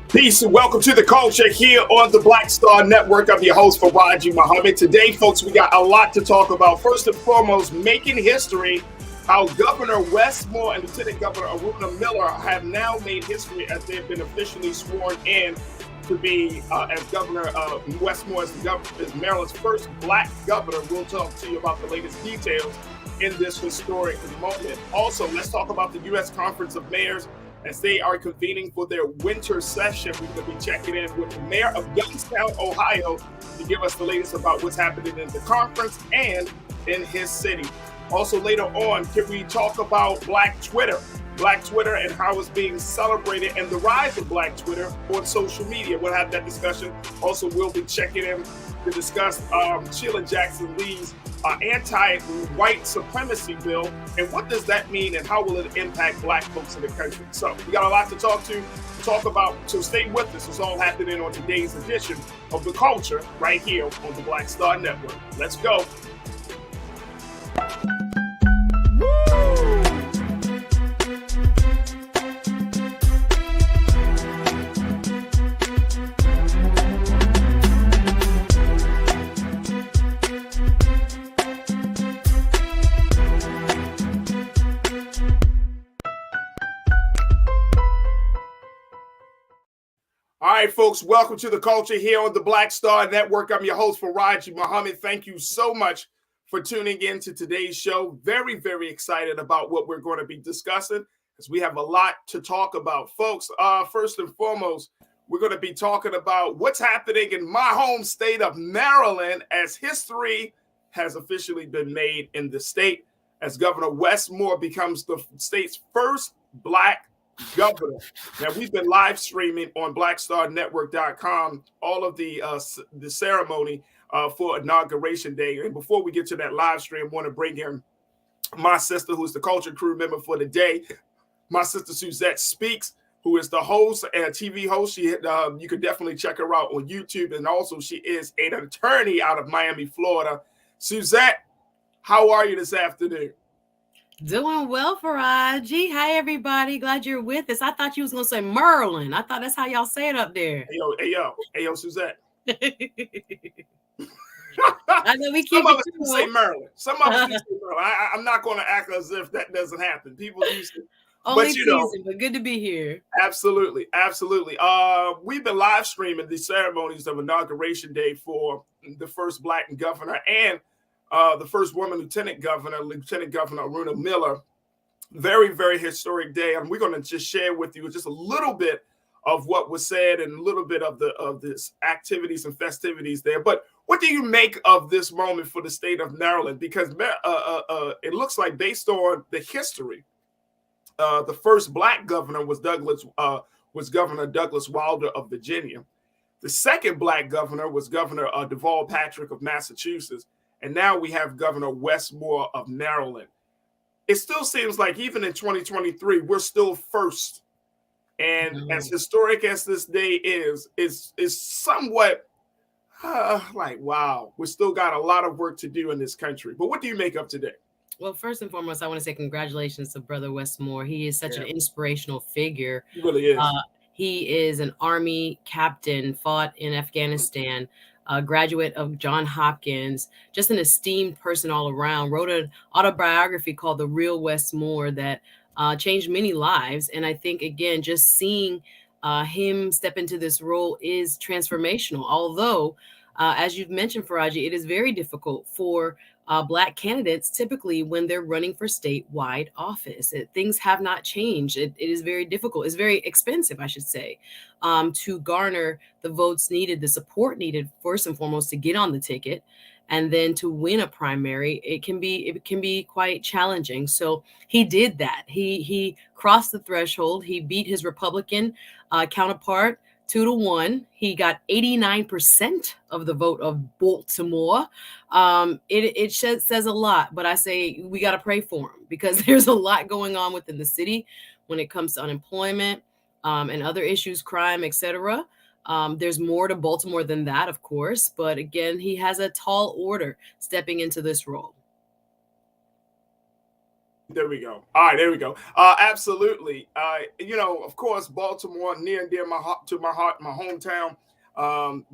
Peace and welcome to the culture here on the Black Star Network. I'm your host, Faraji Muhammad. Today, folks, we got a lot to talk about. First and foremost, making history, how Governor Wes Moore and Lieutenant Governor Aruna Miller have now made history as they've been officially sworn in to be as Governor Wes Moore is Maryland's first Black governor. We'll talk to you about the latest details in this historic moment. Also, let's talk about the U.S. Conference of Mayors as they are convening for their winter session. We're going to be checking in with the mayor of Youngstown, Ohio, to give us the latest about what's happening in the conference and in his city. Also, later on, can we talk about Black Twitter and how it's being celebrated and the rise of Black Twitter on social media? We'll have that discussion. Also, we'll be checking in to discuss Sheila Jackson Lee's anti-white supremacy bill, and what does that mean and how will it impact Black folks in the country? So we got a lot to talk about, so stay with us. It's all happening on today's edition of The Culture right here on the Black Star Network. Let's go. All right, folks, welcome to The Culture here on the Black Star Network. I'm your host, Faraji Muhammad. Thank you so much for tuning in to today's show. Very, very excited about what we're going to be discussing because we have a lot to talk about. Folks, first and foremost, we're going to be talking about what's happening in my home state of Maryland as history has officially been made in the state as Governor Wes Moore becomes the state's first Black governor. Now, we've been live streaming on blackstarnetwork.com all of the ceremony for Inauguration Day. And before we get to that live stream, I want to bring in my sister, who's the culture crew member for the day, my sister Suzette Speaks, who is the host and TV host. She you can definitely check her out on YouTube. And also she is an attorney out of Miami, Florida. Suzette, how are you this afternoon? Doing well, Faraji. Hi, everybody. Glad you're with us. I thought you was going to say Merlin. I thought that's how y'all say it up there. Hey, yo, Suzette. I know we keep Some of us do say Merlin. Some of us do say Merlin. I'm not going to act as if that doesn't happen. People used to. Only teasing, but good to be here. Absolutely. We've been live streaming the ceremonies of Inauguration Day for the first Black governor and the first woman Lieutenant Governor Aruna Miller. Very, very historic day. And we're going to just share with you just a little bit of what was said and a little bit of this activities and festivities there. But what do you make of this moment for the state of Maryland? Because it looks like, based on the history, the first Black governor was Governor Douglas Wilder of Virginia. The second Black governor was Governor Deval Patrick of Massachusetts. And now we have Governor Wes Moore of Maryland. It still seems like even in 2023, we're still first. And as historic as this day is somewhat like, wow, we still got a lot of work to do in this country. But what do you make of today? Well, first and foremost, I want to say congratulations to Brother Wes Moore. He is such an inspirational figure. He really is. He is an Army captain, fought in Afghanistan, a graduate of Johns Hopkins, just an esteemed person all around, wrote an autobiography called The Real Wes Moore that changed many lives. And I think, again, just seeing him step into this role is transformational. Although, as you've mentioned, Faraji, it is very difficult for Black candidates typically when they're running for statewide office. Things have not changed. It is very difficult. It's very expensive, I should say, to garner the votes needed, the support needed, first and foremost, to get on the ticket. And then to win a primary, it can be quite challenging. So he did that. He crossed the threshold. He beat his Republican counterpart 2-1. He got 89% of the vote of Baltimore. It says a lot, but I say we got to pray for him because there's a lot going on within the city when it comes to unemployment and other issues, crime, etc. There's more to Baltimore than that, of course. But again, he has a tall order stepping into this role. There we go. All right, there we go. Absolutely. Of course, Baltimore, near and dear my heart, my hometown.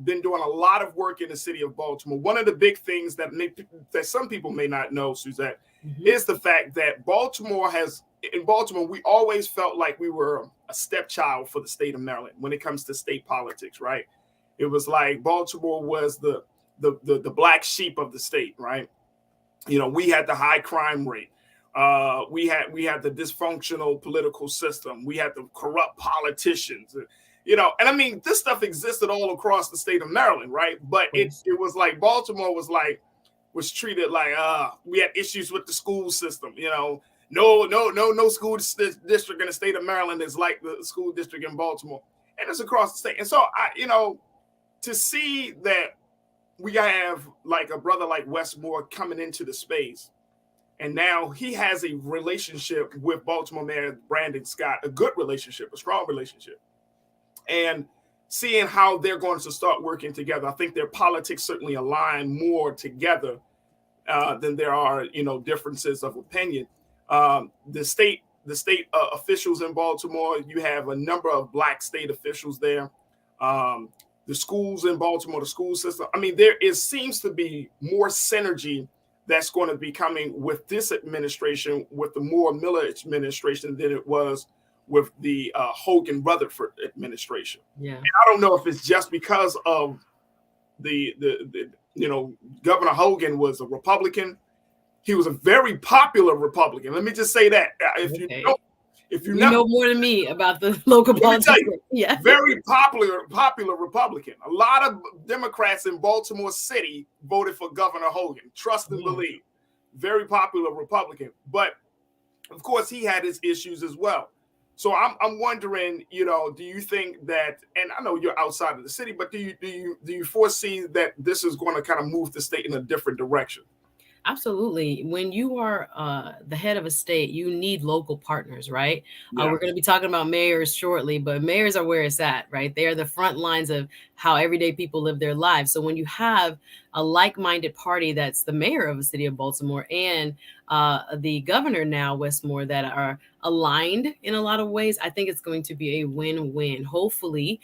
Been doing a lot of work in the city of Baltimore. One of the big things that some people may not know, Suzette, is the fact that in Baltimore, we always felt like we were a stepchild for the state of Maryland when it comes to state politics, right? It was like Baltimore was the black sheep of the state, right? We had the high crime rate. We had the dysfunctional political system. We had the corrupt politicians. And I mean, this stuff existed all across the state of Maryland, right? But it was like Baltimore was treated like we had issues with the school system. No school district in the state of Maryland is like the school district in Baltimore, and it's across the state. And so to see that we have like a brother like Wes Moore coming into the space, and now he has a relationship with Baltimore Mayor Brandon Scott, a good relationship, a strong relationship, and seeing how they're going to start working together. I think their politics certainly align more together than there are, differences of opinion. The state officials in Baltimore, you have a number of black state officials there. The schools in Baltimore, the school system. I mean, seems to be more synergy that's going to be coming with this administration, with the Moore Miller administration, than it was with the Hogan Rutherford administration. Yeah, and I don't know if it's just because of the Governor Hogan was a Republican. He was a very popular Republican. Let me just say that. If you know more than me about the local politics. Yeah, very popular Republican. A lot of Democrats in Baltimore City voted for Governor Hogan. Trust and believe. Very popular Republican. But of course, he had his issues as well. So I'm wondering, do you think that? And I know you're outside of the city, but do you foresee that this is going to kind of move the state in a different direction? Absolutely. When you are the head of a state, you need local partners, right? Yeah. We're going to be talking about mayors shortly, but mayors are where it's at, right? They are the front lines of how everyday people live their lives. So when you have a like-minded party that's the mayor of the city of Baltimore and the governor now, Wes Moore, that are aligned in a lot of ways, I think it's going to be a win-win. Hopefully,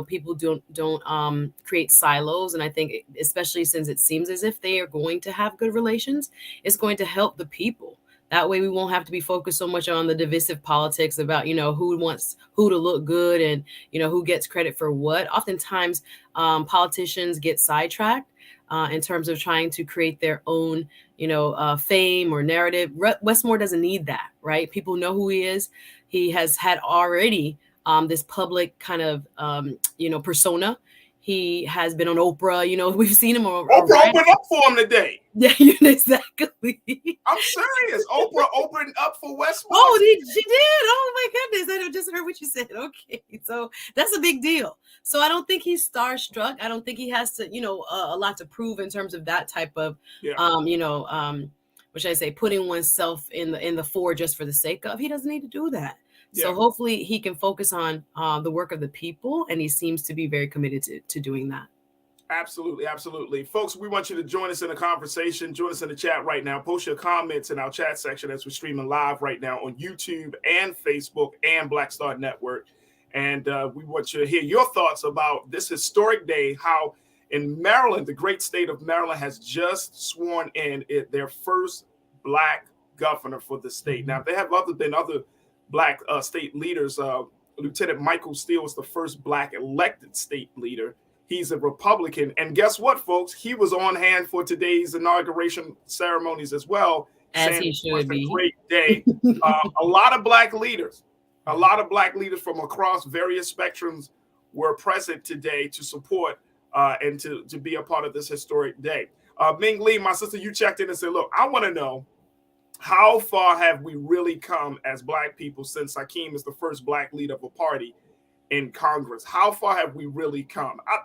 people don't create silos, and I think especially since it seems as if they are going to have good relations, it's going to help the people. That way we won't have to be focused so much on the divisive politics about, who wants who to look good and, who gets credit for what. Oftentimes, politicians get sidetracked in terms of trying to create their own, fame or narrative. Wes Moore doesn't need that, right? People know who he is. He has had already this public kind of, persona. He has been on Oprah. We've seen him on Oprah opened up for him today. Yeah, exactly. I'm serious. Oprah opened up for Wes Moore. Oh, she did. Oh my goodness. I just heard what you said. Okay. So that's a big deal. So I don't think he's starstruck. I don't think he has to, a lot to prove in terms of that type of, what should I say, putting oneself in the fore just for the sake of. He doesn't need to do that. Yeah. So hopefully he can focus on the work of the people, and he seems to be very committed to doing that. Absolutely, absolutely. Folks, we want you to join us in the conversation. Join us in the chat right now. Post your comments in our chat section as we're streaming live right now on YouTube and Facebook and Black Star Network. And we want you to hear your thoughts about this historic day, how in Maryland, the great state of Maryland has just sworn in their first Black governor for the state. Now, there have been other Black state leaders. Lieutenant Michael Steele was the first Black elected state leader. He's a Republican. And guess what, folks? He was on hand for today's inauguration ceremonies as well. As he should be. A great day. A lot of Black leaders from across various spectrums were present today to support and to be a part of this historic day. Ming Lee, my sister, you checked in and said, look, I want to know, how far have we really come as Black people since Hakeem is the first Black leader of a party in Congress? How far have we really come? I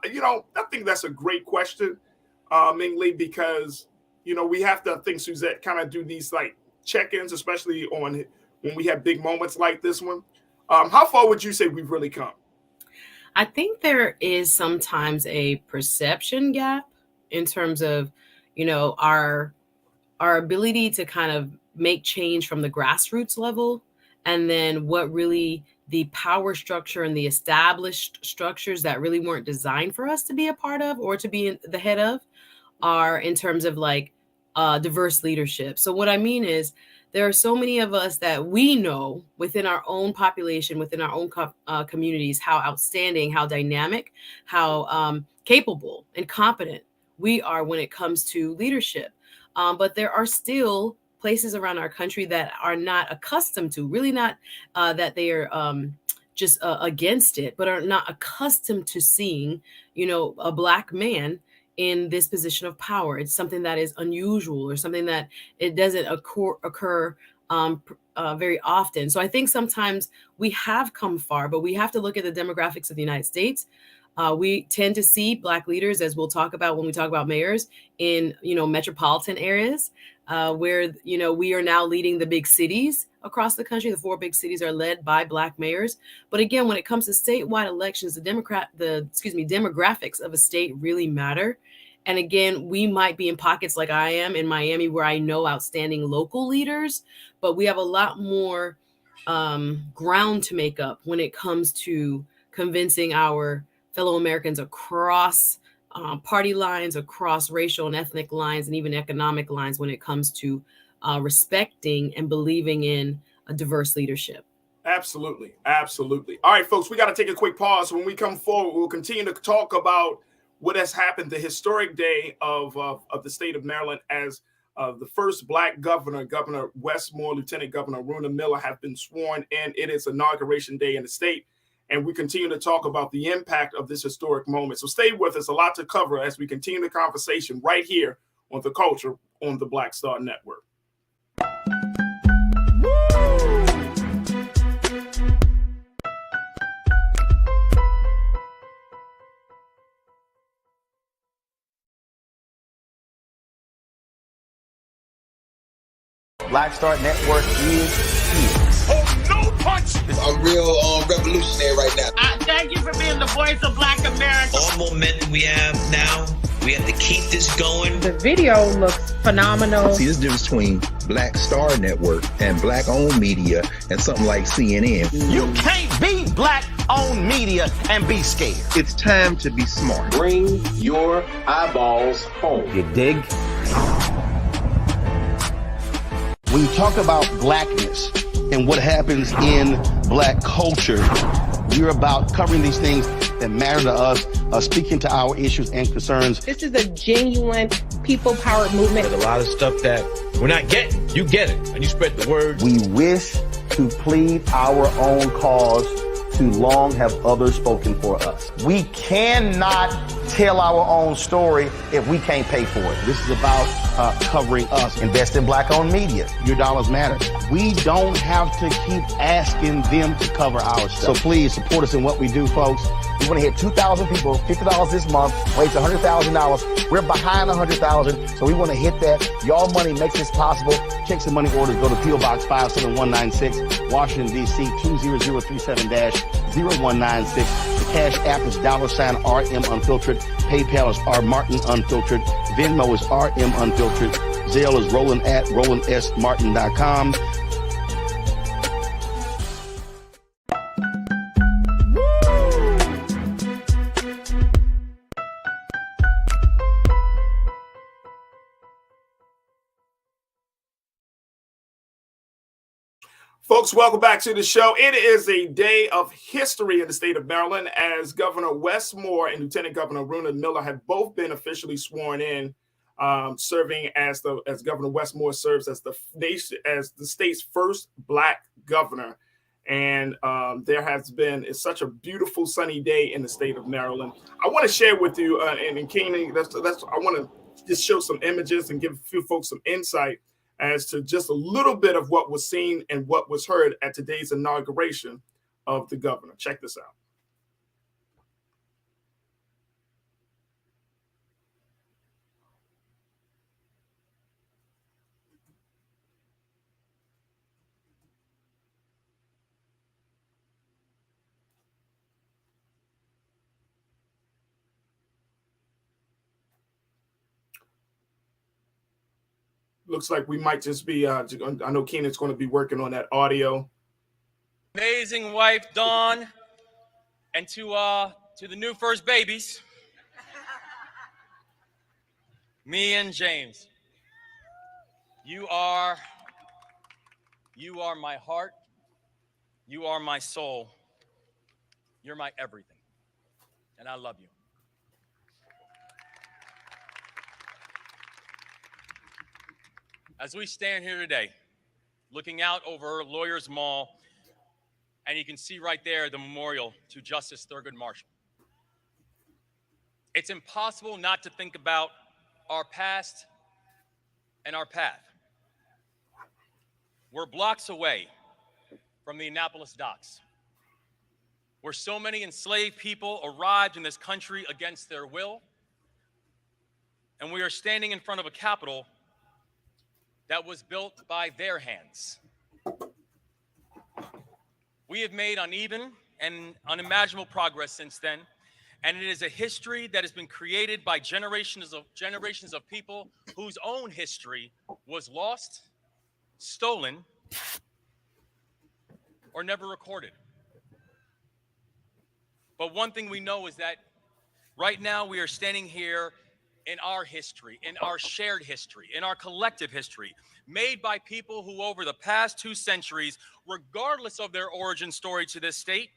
think that's a great question, Ming Lee, because, we have to, I think, Suzette, kind of do these like check-ins, especially when we have big moments like this one. How far would you say we've really come? I think there is sometimes a perception gap in terms of, our ability to kind of make change from the grassroots level, and then what really the power structure and the established structures that really weren't designed for us to be a part of or to be the head of are in terms of like diverse leadership. So what I mean is there are so many of us that we know within our own population, within our own communities, how outstanding, how dynamic, how capable and competent we are when it comes to leadership. But there are still places around our country that are not accustomed to, really not that they are just against it, but are not accustomed to seeing, a Black man in this position of power. It's something that is unusual or something that it doesn't occur very often. So I think sometimes we have come far, but we have to look at the demographics of the United States. We tend to see Black leaders, as we'll talk about when we talk about mayors, in metropolitan areas where we are now leading the big cities across the country. The 4 big cities are led by Black mayors. But again, when it comes to statewide elections, the demographics of a state really matter. And again, we might be in pockets like I am in Miami, where I know outstanding local leaders, but we have a lot more ground to make up when it comes to convincing our fellow Americans across party lines, across racial and ethnic lines, and even economic lines when it comes to respecting and believing in a diverse leadership. Absolutely. Absolutely. All right, folks, we got to take a quick pause. When we come forward, we'll continue to talk about what has happened, the historic day of the state of Maryland, as the first Black governor, Governor Wes Moore, Lieutenant Governor Runa Miller, have been sworn in. It is Inauguration Day in the state, and we continue to talk about the impact of this historic moment. So stay with us. A lot to cover as we continue the conversation right here on The Culture on the Black Star Network. Black Star Network is here. Oh, no punch! I'm real revolutionary right now. Thank you for being the voice of Black America. All momentum we have now, we have to keep this going. The video looks phenomenal. See, this difference between Black Star Network and Black-owned media and something like CNN. You can't be Black-owned media and be scared. It's time to be smart. Bring your eyeballs home. You dig? When you talk about blackness and what happens in Black culture, we're about covering these things that matter to us, speaking to our issues and concerns. This is a genuine people-powered movement. There's a lot of stuff that we're not getting. You get it, and you spread the word. We wish to plead our own cause. Too long have others spoken for us. We cannot tell our own story if we can't pay for it. This is about covering us. Invest in Black-owned media. Your dollars matter. We don't have to keep asking them to cover our stuff. So please support us in what we do, folks. We want to hit 2,000 people, $50 this month, raise $100,000. We're behind 100,000, so we want to hit that. Y'all money makes this possible. Checks and money orders go to P.O. Box 57196, Washington, D.C. 20037-0196. The Cash App is $RM Unfiltered. PayPal is R Martin Unfiltered. Venmo is RM Unfiltered. Zelle is Roland at RolandSMartin.com. Folks, welcome back to the show. It is a day of history in the state of Maryland as Governor Wes Moore and Lieutenant Governor Runa Miller have both been officially sworn in, serving as Governor Wes Moore serves as the state's first Black governor. And there has been it's such a beautiful sunny day in the state of Maryland. I want to share with you, and Keenan, I want to just show some images and give a few folks some insight as to just a little bit of what was seen and what was heard at today's inauguration of the governor. Check this out. looks like we might just be, I know Keenan's going to be working on that audio. Amazing wife, Dawn, and to the new first babies, me and James. You are my heart. You are my soul. You're my everything. And I love you. As we stand here today, looking out over Lawyers Mall, and you can see right there the memorial to Justice Thurgood Marshall. It's impossible not to think about our past and our path. We're blocks away from the Annapolis docks, where so many enslaved people arrived in this country against their will, and we are standing in front of a Capitol that was built by their hands. We have made uneven and unimaginable progress since then, and it is a history that has been created by generations of people whose own history was lost, stolen, or never recorded. But one thing we know is that right now we are standing here in our history, in our shared history, in our collective history, made by people who over the past 2 centuries, regardless of their origin story to this state,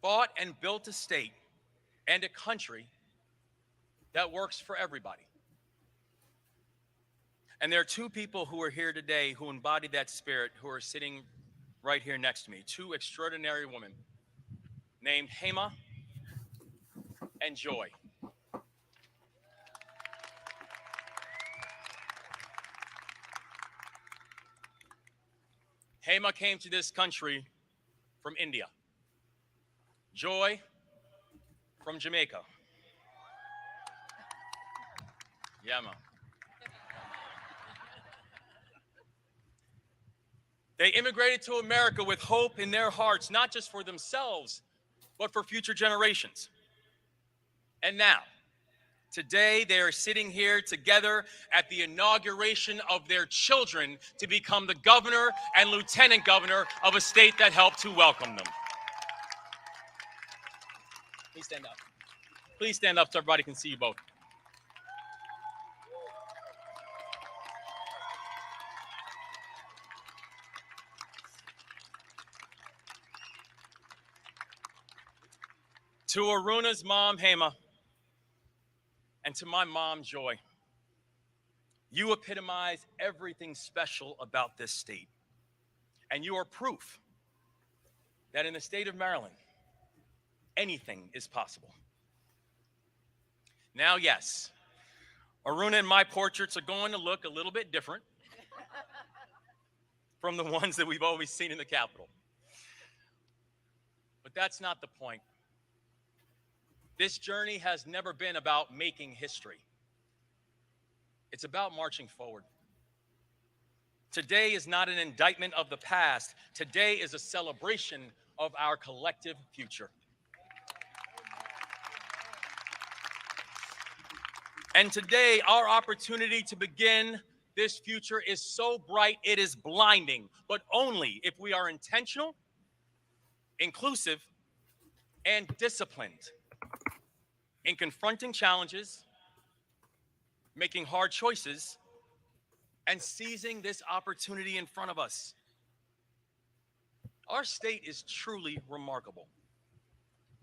fought and built a state and a country that works for everybody. And there are 2 people who are here today who embody that spirit, who are sitting right here next to me. 2 extraordinary women named Hema and Joy. Hema came to this country from India. Joy from Jamaica. Yeah, man. They immigrated to America with hope in their hearts, not just for themselves, but for future generations. And now, today, they are sitting here together at the inauguration of their children to become the governor and lieutenant governor of a state that helped to welcome them. Please stand up. Please stand up so everybody can see you both. To Aruna's mom, Hema, and to my mom, Joy, you epitomize everything special about this state. And you are proof that in the state of Maryland, anything is possible. Now, yes, Aruna and my portraits are going to look a little bit different from the ones that we've always seen in the Capitol. But that's not the point. This journey has never been about making history. It's about marching forward. Today is not an indictment of the past. Today is a celebration of our collective future. And today, our opportunity to begin this future is so bright, it is blinding, but only if we are intentional, inclusive, and disciplined in confronting challenges, making hard choices, and seizing this opportunity in front of us. Our state is truly remarkable.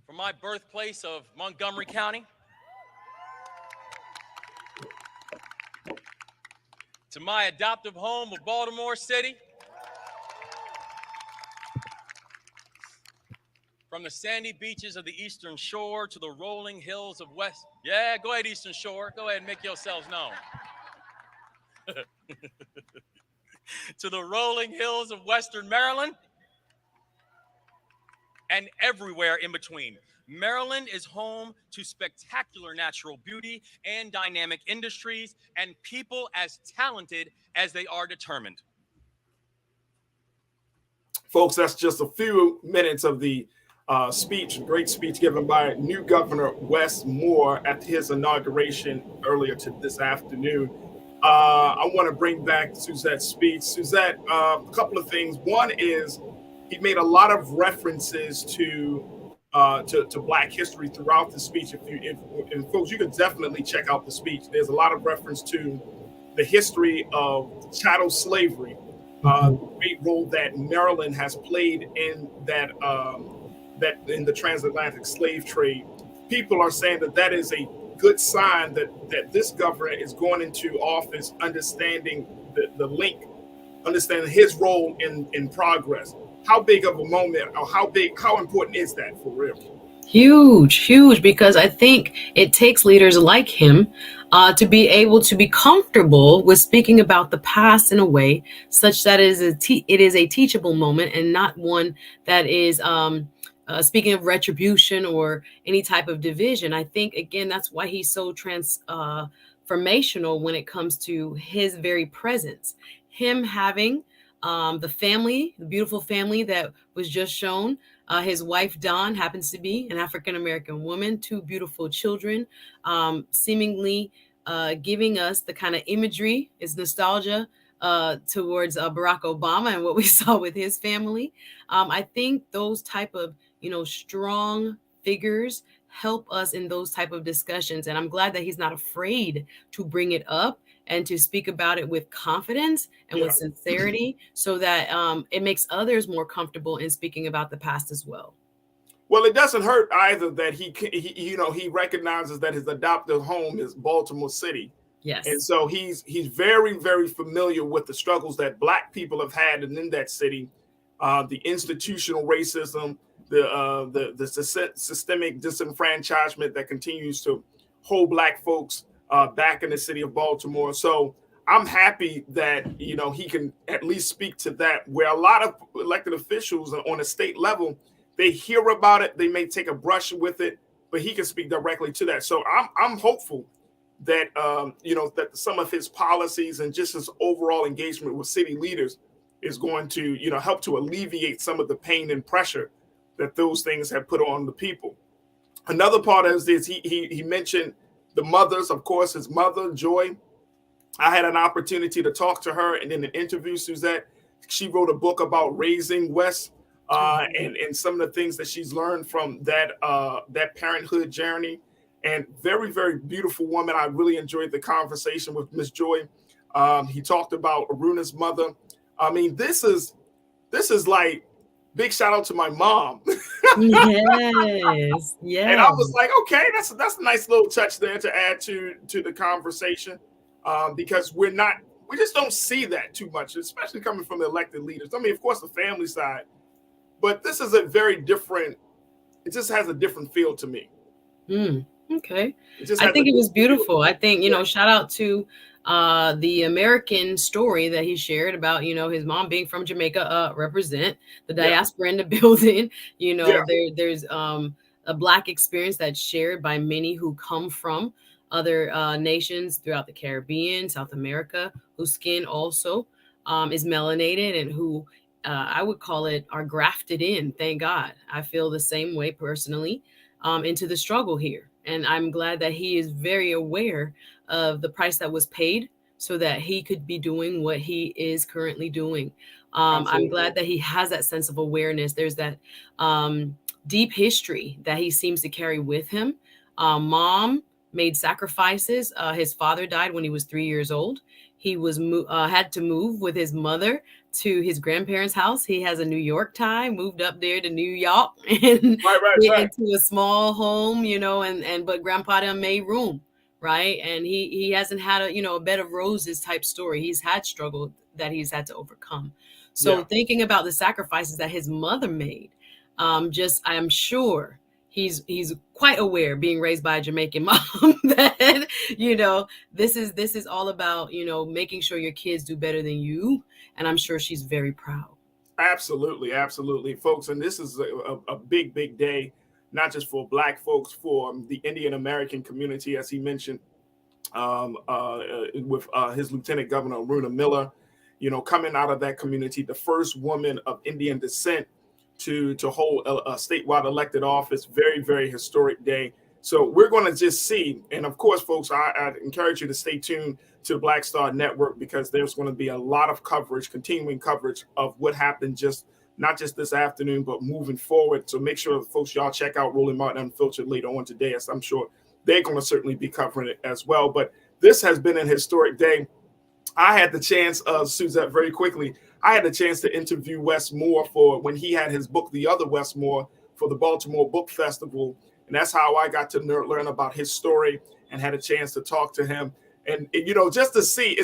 From my birthplace of Montgomery County to my adoptive home of Baltimore City, from the sandy beaches of the Eastern Shore to the rolling hills of West. Yeah, go ahead, Eastern Shore. Go ahead and make yourselves known. To the rolling hills of Western Maryland and everywhere in between. Maryland is home to spectacular natural beauty and dynamic industries and people as talented as they are determined. Folks, that's just a few minutes of the great speech given by new Governor Wes Moore at his inauguration earlier this afternoon. I want to bring back Suzette's speech. Suzette, a couple of things. One is he made a lot of references to Black history throughout the speech. And folks, you can definitely check out the speech. There's a lot of reference to the history of chattel slavery, the great role that Maryland has played in that in the transatlantic slave trade. People are saying that is a good sign that this governor is going into office understanding the link, understanding his role in progress. How big of a moment, or how important is that for real? Huge, because I think it takes leaders like him to be able to be comfortable with speaking about the past in a way such that it is a teachable moment and not one that is speaking of retribution or any type of division. I think, again, that's why he's so transformational when it comes to his very presence. Him having the beautiful family that was just shown. His wife, Dawn, happens to be an African-American woman, 2 beautiful children, seemingly giving us the kind of imagery, is nostalgia towards Barack Obama and what we saw with his family. I think those type of, strong figures help us in those type of discussions. And I'm glad that he's not afraid to bring it up and to speak about it with confidence and with sincerity, so that it makes others more comfortable in speaking about the past as well. Well, it doesn't hurt either that he recognizes that his adopted home is Baltimore City. Yes. And so he's very, very familiar with the struggles that Black people have had in that city, the institutional racism, the systemic disenfranchisement that continues to hold Black folks back in the city of Baltimore. So I'm happy that he can at least speak to that, where a lot of elected officials on a state level, they hear about it, they may take a brush with it, but he can speak directly to that. So I'm hopeful that that some of his policies and just his overall engagement with city leaders is going to help to alleviate some of the pain and pressure that those things have put on the people. Another part is this: he mentioned the mothers, of course, his mother, Joy. I had an opportunity to talk to her and in an interview, Suzette. She wrote a book about raising Wes and some of the things that she's learned from that parenthood journey. And very, very beautiful woman. I really enjoyed the conversation with Miss Joy. He talked about Aruna's mother. I mean, this is like big shout out to my mom. Yes. Yeah. And I was like, okay, that's a nice little touch there to add to the conversation, because we just don't see that too much, especially coming from the elected leaders. I mean, of course, the family side, but this is a very different. It just has a different feel to me. Okay. I think it was beautiful. I think, shout out to the American story that he shared about, his mom being from Jamaica, represent the diaspora in the building. There's a Black experience that's shared by many who come from other nations throughout the Caribbean, South America, whose skin also is melanated and who I would call it are grafted in. Thank God. I feel the same way personally into the struggle here. And I'm glad that he is very aware of the price that was paid so that he could be doing what he is currently doing. I'm glad that he has that sense of awareness. There's that deep history that he seems to carry with him. Mom made sacrifices. His father died when he was 3 years old. He was had to move with his mother to his grandparents' house. He has a New York tie, moved up there to New York and right. into a small home, but grandpa done made room, right? And he hasn't had a bed of roses type story. He's had struggle that he's had to overcome. So thinking about the sacrifices that his mother made, I am sure he's quite aware, being raised by a Jamaican mom, that this is all about making sure your kids do better than you, and I'm sure she's very proud. Absolutely, folks. And this is a big day, not just for Black folks, for the Indian American community, as he mentioned, with his Lieutenant Governor Aruna Miller, coming out of that community, the first woman of Indian descent to hold a statewide elected office. Very, very historic day. So we're going to just see. And of course, folks, I encourage you to stay tuned to the Black Star Network, because there's going to be a lot of coverage, continuing coverage of what happened not just this afternoon, but moving forward. So make sure, folks, y'all check out Roland Martin Unfiltered later on today, as I'm sure they're going to certainly be covering it as well. But this has been an historic day. I had the chance, Suzette, very quickly, I had the chance to interview Wes Moore for when he had his book, The Other Wes Moore, for the Baltimore Book Festival. And that's how I got to learn about his story and had a chance to talk to him. And you know, just to see,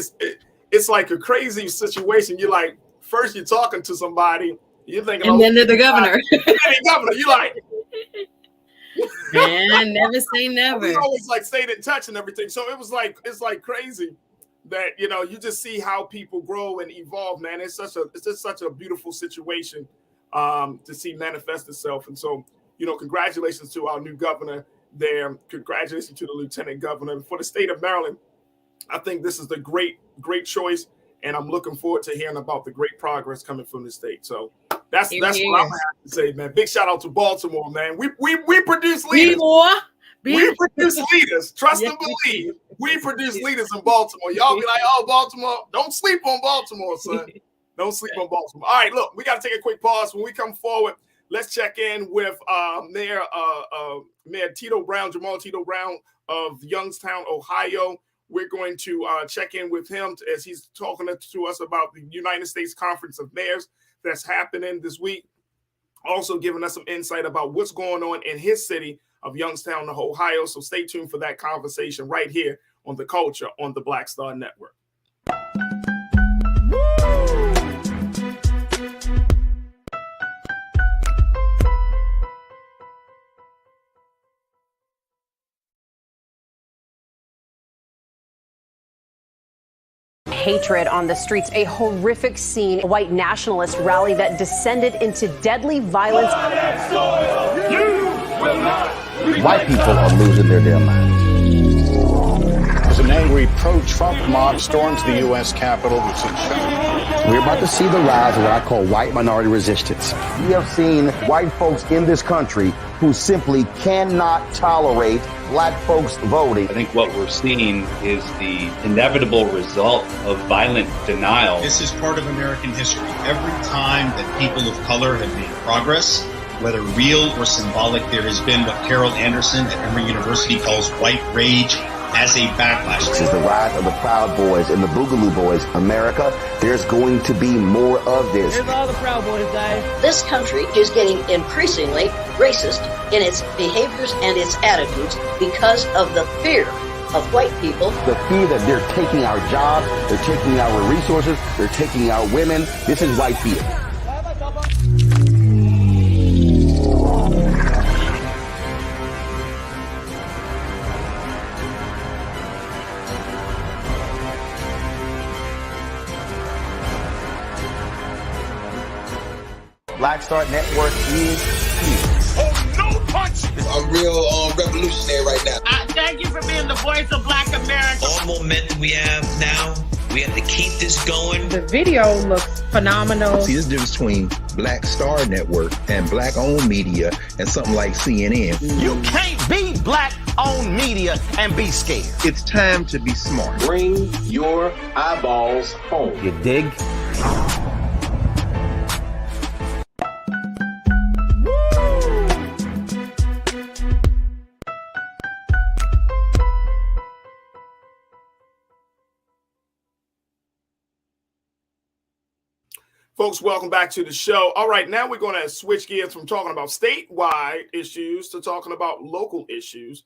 it's like a crazy situation. You're like, first you're talking to somebody, you're thinking, and then they're the governor. You're like, man, never say never. We always like stayed in touch and everything. So it's like crazy that, you know, you just see how people grow and evolve, man. It's just such a beautiful situation to see manifest itself. And so, you know, congratulations to our new governor there. Congratulations to the lieutenant governor. For the state of Maryland, I think this is the great choice, and I'm looking forward to hearing about the great progress coming from the state. So that's what I'm gonna have to say, man. Big shout out to Baltimore, man. We produce leaders. We produce leaders. Trust and believe. We produce leaders in Baltimore. Y'all be like, oh, Baltimore. Don't sleep on Baltimore, son. Don't sleep on Baltimore. All right, look, we got to take a quick pause. When we come forward, let's check in with Mayor Jamal Tito Brown of Youngstown, Ohio. We're going to check in with him as he's talking to us about the United States Conference of Mayors that's happening this week. Also giving us some insight about what's going on in his city of Youngstown, Ohio. So stay tuned for that conversation right here on The Culture on the Black Star Network. Hatred on the streets, a horrific scene, a white nationalist rally that descended into deadly violence. White people are losing their damn minds. As an angry pro-Trump mob storms the U.S. Capitol, we're about to see the rise of what I call white minority resistance. We have seen white folks in this country who simply cannot tolerate black folks voting. I think what we're seeing is the inevitable result of violent denial. This is part of American history. Every time that people of color have made progress, whether real or symbolic, there has been what Carol Anderson at Emory University calls white rage as a backlash. This is the rise of the Proud Boys and the Boogaloo Boys. America, there's going to be more of this. Here's all the Proud Boys, guys. This country is getting increasingly racist in its behaviors and its attitudes because of the fear of white people. The fear that they're taking our jobs, they're taking our resources, they're taking our women. This is white fear. Black Star Network is here. Oh, no punch! I'm real revolutionary right now. Thank you for being the voice of Black America. All momentum we have now, we have to keep this going. The video looks phenomenal. See, this difference between Black Star Network and black-owned media and something like CNN. You can't be black-owned media and be scared. It's time to be smart. Bring your eyeballs home. You dig? Folks, welcome back to the show. All right, now we're going to switch gears from talking about statewide issues to talking about local issues.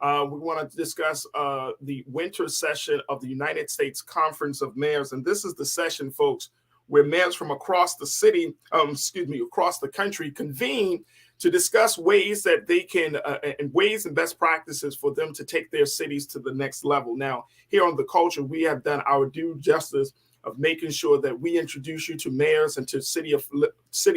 We want to discuss the winter session of the United States Conference of Mayors. And this is the session, folks, where mayors from across the city, across the country convene to discuss ways that they can, and ways and best practices for them to take their cities to the next level. Now, here on The Culture, we have done our due justice of making sure that we introduce you to mayors and to city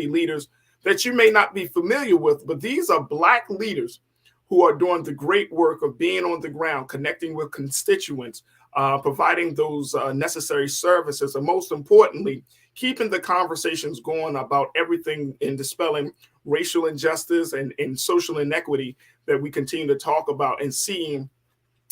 leaders that you may not be familiar with, but these are Black leaders who are doing the great work of being on the ground, connecting with constituents, providing those necessary services, and most importantly, keeping the conversations going about everything in dispelling racial injustice and social inequity that we continue to talk about and seeing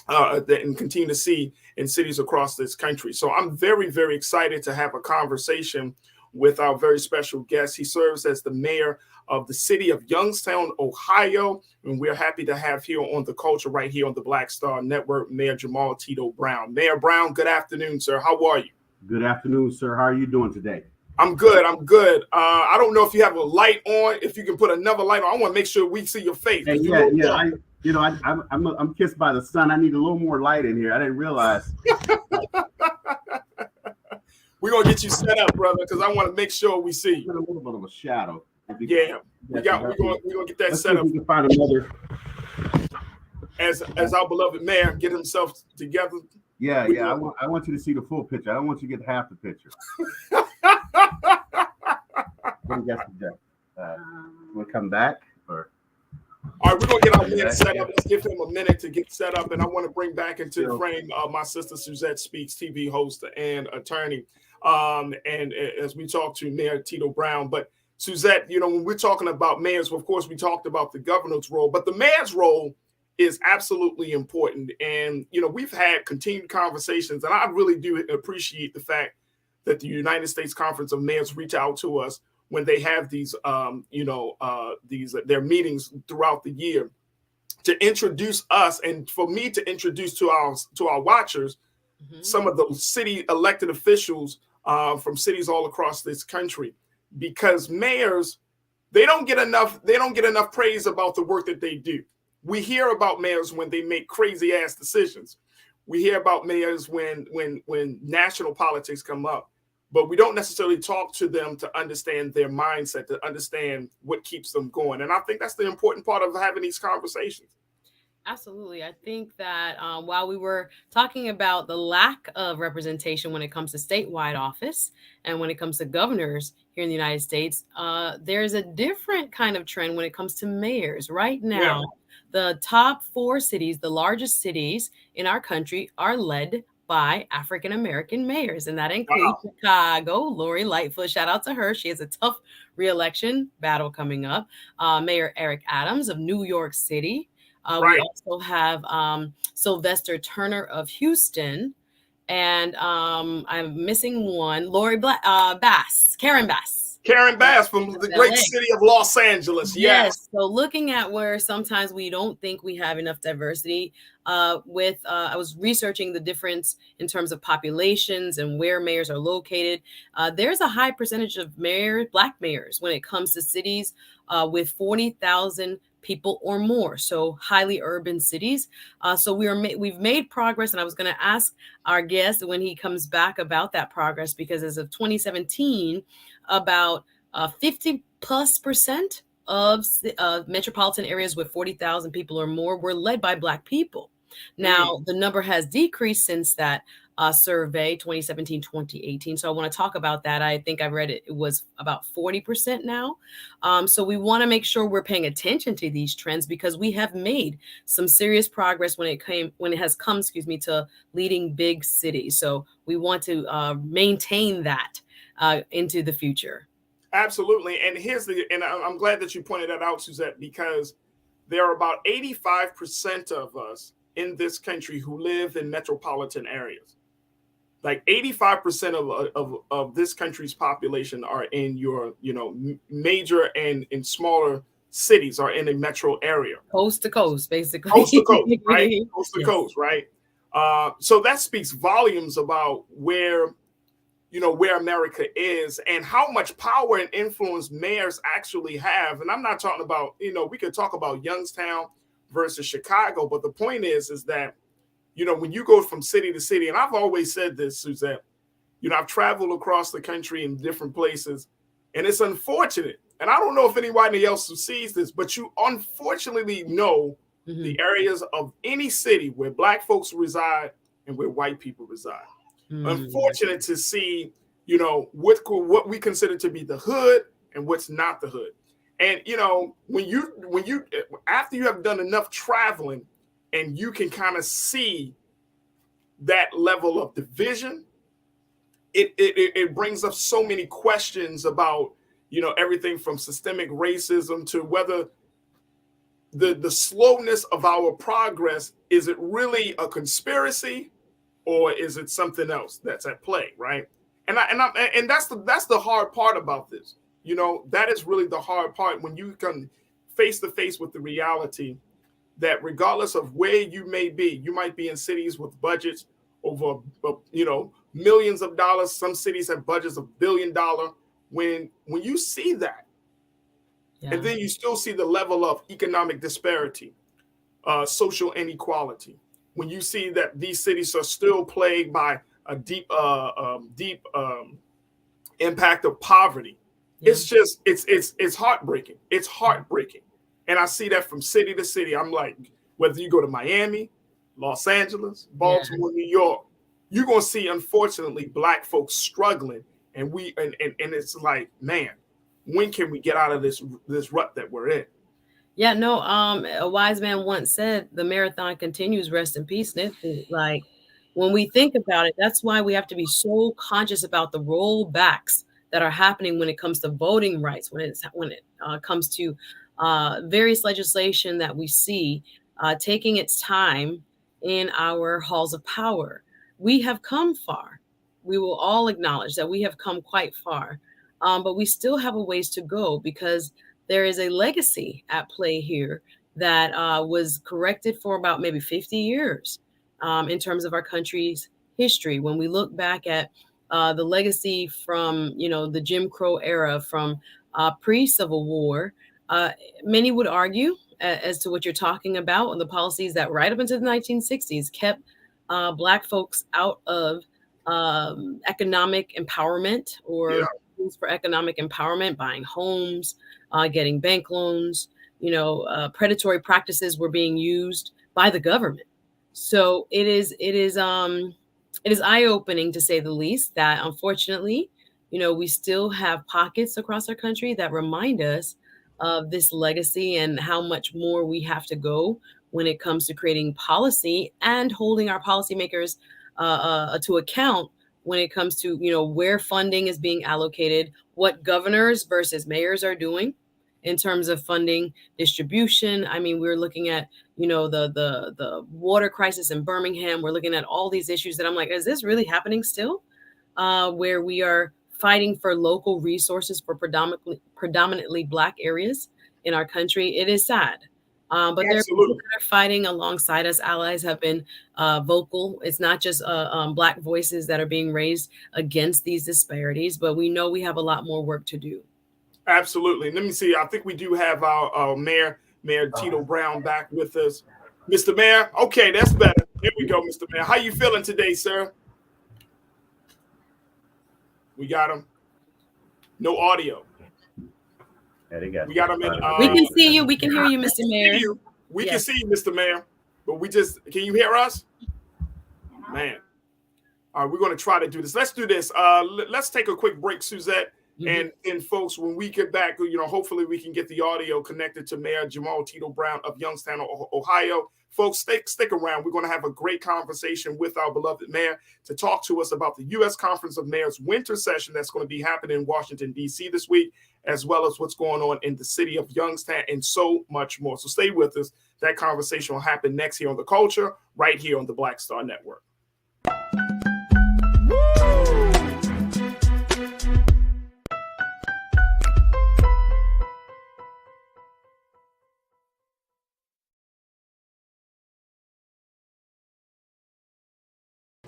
and continue to see in cities across this country. So I'm very, very excited to have a conversation with our very special guest. He serves as the mayor of the city of Youngstown, Ohio, and we're happy to have here on The Culture right here on the Black Star Network, Mayor Jamal Tito Brown. Mayor Brown, good afternoon, sir. How are you? Good afternoon, sir. How are you doing today? I'm good. I'm good. I don't know if you have a light on. If you can put another light on, I want to make sure we see your face. Hey, I'm kissed by the sun. I need a little more light in here. I didn't realize. We're gonna get you set up, brother, because I want to make sure we see you. A little bit of a shadow. Yeah, we're gonna get that set up. We can find another. As our beloved mayor get himself together. Yeah. I want you to see the full picture. I don't want you to get half the picture. We'll come back. Or all right, we're gonna get our minute set up. Let's give him a minute to get set up, and I want to bring back into the frame my sister Suzette Speaks, TV host and attorney. And as we talk to Mayor Tito Brown, but Suzette, when we're talking about mayors, of course, we talked about the governor's role, but the mayor's role is absolutely important. And, we've had continued conversations, and I really do appreciate the fact that the United States Conference of Mayors reach out to us when they have these, their meetings throughout the year to introduce us and for me to introduce to our watchers some of the city elected officials from cities all across this country, because mayors, they don't get enough praise about the work that they do. We hear about mayors when they make crazy ass decisions. We hear about mayors when national politics come up, but we don't necessarily talk to them to understand their mindset, to understand what keeps them going. And I think that's the important part of having these conversations. Absolutely. I think that while we were talking about the lack of representation when it comes to statewide office and when it comes to governors here in the United States, there's a different kind of trend when it comes to mayors. Right now, the top 4 cities, the largest cities in our country, are led by African-American mayors, and that includes Chicago. Lori Lightfoot, shout out to her. She has a tough re-election battle coming up. Mayor Eric Adams of New York City. We also have Sylvester Turner of Houston, and I'm missing one, Karen Bass from the great city of Los Angeles. Yes. So looking at where sometimes we don't think we have enough diversity I was researching the difference in terms of populations and where mayors are located. There's a high percentage of Black mayors when it comes to cities with 40,000 people or more, so highly urban cities. So we've made progress, and I was going to ask our guest when he comes back about that progress, because as of 2017, about 50+% of metropolitan areas with 40,000 people or more were led by Black people. Now, the number has decreased since that survey, 2017, 2018. So I want to talk about that. I think I read it was about 40% now. So we want to make sure we're paying attention to these trends, because we have made some serious progress when it has come to leading big cities. So we want to maintain that into the future. Absolutely. And I'm glad that you pointed that out, Suzette, because there are about 85% of us in this country who live in metropolitan areas. Like 85% of this country's population are in your, major and in smaller cities, are in a metro area. Coast to coast, basically. Coast to coast, right? Coast to coast, right? So that speaks volumes about where America is and how much power and influence mayors actually have. And I'm not talking about, we could talk about Youngstown versus Chicago, but the point is that, when you go from city to city, and I've always said this, Suzette, I've traveled across the country in different places, and it's unfortunate. And I don't know if anybody else sees this, but you unfortunately know the areas of any city where Black folks reside and where white people reside. Unfortunate to see, what we consider to be the hood and what's not the hood. And, when you after you have done enough traveling and you can kind of see that level of division, it brings up so many questions about, everything from systemic racism to whether the slowness of our progress, is it really a conspiracy or is it something else that's at play, right? And that's the hard part about this. That is really the hard part, when you come face to face with the reality that regardless of where you may be, you might be in cities with budgets over, millions of dollars. Some cities have budgets of $1 billion. When you see that, and then you still see the level of economic disparity, social inequality, when you see that these cities are still plagued by a deep impact of poverty, it's just it's heartbreaking. It's heartbreaking, and I see that from city to city. I'm like, whether you go to Miami, Los Angeles, Baltimore, New York, you're gonna see, unfortunately, Black folks struggling, and it's like, man, when can we get out of this rut that we're in? Yeah, no, a wise man once said, the marathon continues, rest in peace, Nipsey. Like, when we think about it, that's why we have to be so conscious about the rollbacks that are happening when it comes to voting rights, when it comes to various legislation that we see taking its time in our halls of power. We have come far. We will all acknowledge that we have come quite far, but we still have a ways to go, because there is a legacy at play here that was corrected for about maybe 50 years in terms of our country's history. When we look back at the legacy from, the Jim Crow era, from pre-Civil War, many would argue as to what you're talking about, and the policies that right up into the 1960s kept Black folks out of economic empowerment, or tools for economic empowerment, buying homes, getting bank loans. Predatory practices were being used by the government. So it is eye-opening, to say the least, that unfortunately, we still have pockets across our country that remind us of this legacy and how much more we have to go when it comes to creating policy and holding our policymakers to account when it comes to, where funding is being allocated, what governors versus mayors are doing in terms of funding distribution. I mean, we're looking at, the water crisis in Birmingham. We're looking at all these issues that I'm like, is this really happening still? Where we are fighting for local resources for predominantly Black areas in our country. It is sad. But there are people that are fighting alongside us. Allies have been vocal. It's not just Black voices that are being raised against these disparities, but we know we have a lot more work to do. Absolutely. Let me see. I think we do have our Mayor Tito Brown back with us. Mr. Mayor. Okay, that's better. Here we go, Mr. Mayor. How you feeling today, sir? We got him. No audio. Yeah, we got him in. We can see you. We can hear you, Mr. Mayor. We can see you, Mr. Mayor. But can you hear us? Man. All right, we're going to try to do this. Let's do this. Let's take a quick break, Suzette. Mm-hmm. And folks, when we get back, hopefully we can get the audio connected to Mayor Jamal Tito Brown of Youngstown, Ohio. Folks, stick around. We're going to have a great conversation with our beloved mayor to talk to us about the U.S. Conference of Mayors winter session that's going to be happening in Washington, D.C. this week, as well as what's going on in the city of Youngstown and so much more. So stay with us. That conversation will happen next here on The Culture, right here on the Black Star Network.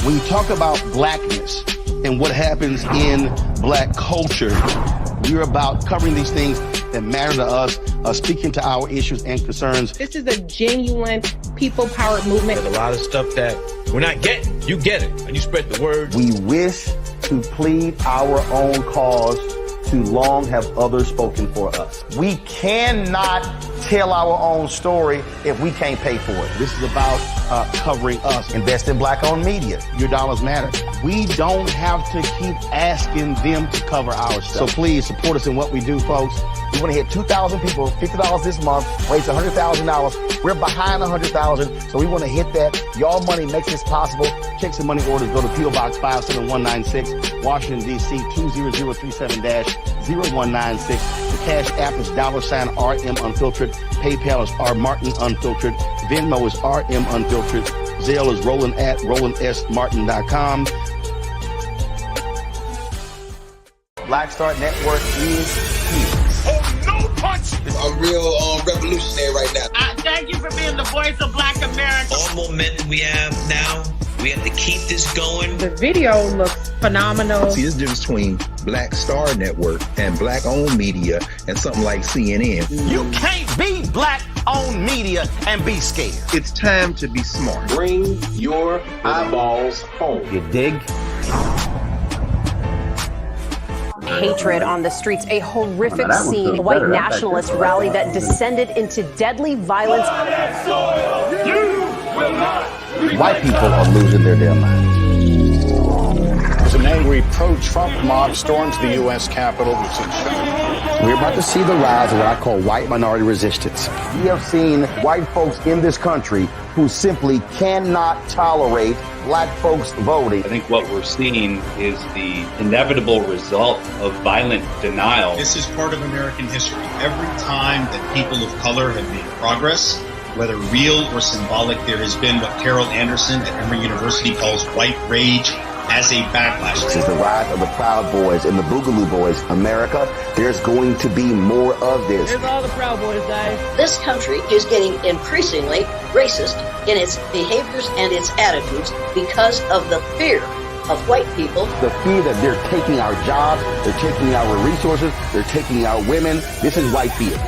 When you talk about Blackness and what happens in Black culture, we're about covering these things that matter to us, speaking to our issues and concerns. This is a genuine people-powered movement. There's a lot of stuff that we're not getting. You get it, and you spread the word. We wish to plead our own cause too long have others spoken for us. We cannot tell our own story if we can't pay for it. This is about covering us. Invest in black-owned media. Your dollars matter. We don't have to keep asking them to cover our stuff. So please support us in what we do, folks. We want to hit 2,000 people, $50 this month, raise $100,000. We're behind 100,000, so we want to hit that. Y'all money makes this possible. Checks and money orders go to P.O. Box 57196, Washington, D.C. 20037-0196. The Cash App is $RM Unfiltered. PayPal is R Martin Unfiltered. Venmo is RM Unfiltered. Zelle is roland@rolandsmartin.com. Black Star Network is here. Oh, no punch! I'm real revolutionary right now. Thank you for being the voice of Black America. All momentum we have now, we have to keep this going. The video looks phenomenal. See, there's a difference between Black Star Network and black-owned media and something like CNN. You can't be black-owned media and be scared. It's time to be smart. Bring your eyeballs home. You dig? Hatred on the streets, a horrific scene, a white nationalist rally that descended into deadly violence. White people are losing their damn minds. As an angry pro-Trump mob storms the U.S. Capitol, we're about to see the rise of what I call white minority resistance. We have seen white folks in this country who simply cannot tolerate black folks voting. I think what we're seeing is the inevitable result of violent denial. This is part of American history. Every time that people of color have made progress, whether real or symbolic, there has been what Carol Anderson at Emory University calls white rage as a backlash. This is the rise of the Proud Boys and the Boogaloo Boys. America, there's going to be more of this. Here's all the Proud Boys, guys. This country is getting increasingly racist in its behaviors and its attitudes because of the fear of white people. The fear that they're taking our jobs, they're taking our resources, they're taking our women. This is white fear.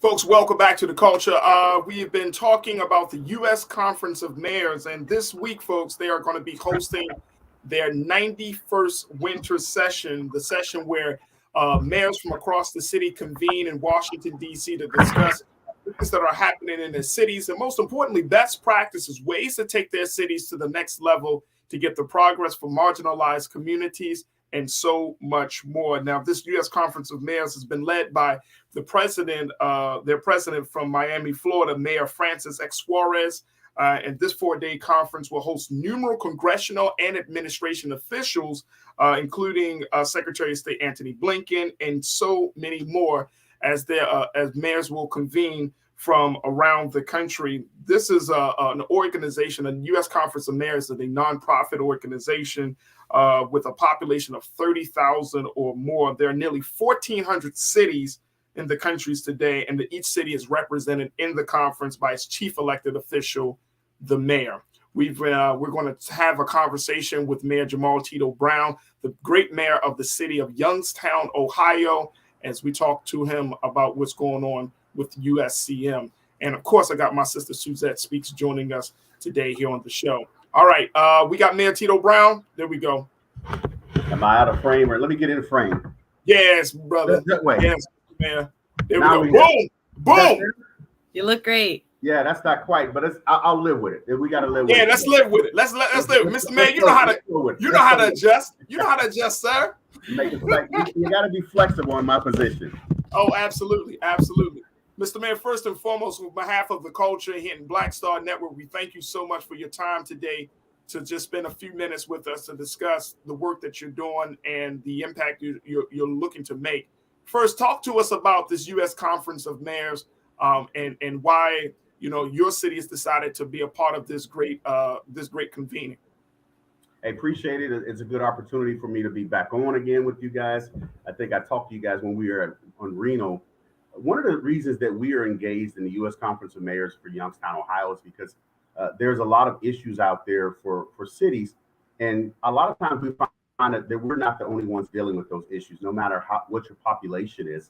Folks, welcome back to The Culture. We have been talking about the U.S. Conference of Mayors, and this week, folks, they are going to be hosting their 91st winter session, the session where mayors from across the city convene in Washington, D.C. to discuss things that are happening in their cities, and most importantly, best practices, ways to take their cities to the next level to get the progress for marginalized communities and so much more. Now, this U.S. Conference of Mayors has been led by the president, their president from Miami, Florida, Mayor Francis X. Suarez. And this 4-day conference will host numerous congressional and administration officials, including Secretary of State Antony Blinken and so many more, as mayors will convene from around the country. This is an organization, a U.S. Conference of Mayors, is a nonprofit organization with a population of 30,000 or more. There are nearly 1,400 cities in the countries today, and each city is represented in the conference by its chief elected official, the mayor. We're going to have a conversation with Mayor Jamal Tito Brown, the great mayor of the city of Youngstown, Ohio, as we talk to him about what's going on with USCM. And of course, I got my sister Suzette Speaks joining us today here on the show. All right, we got Mayor Tito Brown. There we go. Am I out of frame? Or let me get in frame. Yes, brother. That way. Yes, man. There Now we go. Boom. You look great. Yeah, that's not quite, but I'll live with it. We got to live with it. Yeah, let's live with it. Let's live. Mr. Mayor, you know how to adjust. You know how to adjust, sir. Make it you got to be flexible in my position. Oh, absolutely. Absolutely. Mr. Mayor, first and foremost, on behalf of the culture here in Black Star Network, we thank you so much for your time today to just spend a few minutes with us to discuss the work that you're doing and the impact you're looking to make. First, talk to us about this U.S. Conference of Mayors and why your city has decided to be a part of this great convening. I appreciate it. It's a good opportunity for me to be back on again with you guys. I think I talked to you guys when we were Reno. One of the reasons that we are engaged in the U.S. Conference of Mayors for Youngstown, Ohio, is because there's a lot of issues out there for cities, and a lot of times we find that we're not the only ones dealing with those issues. No matter what your population is,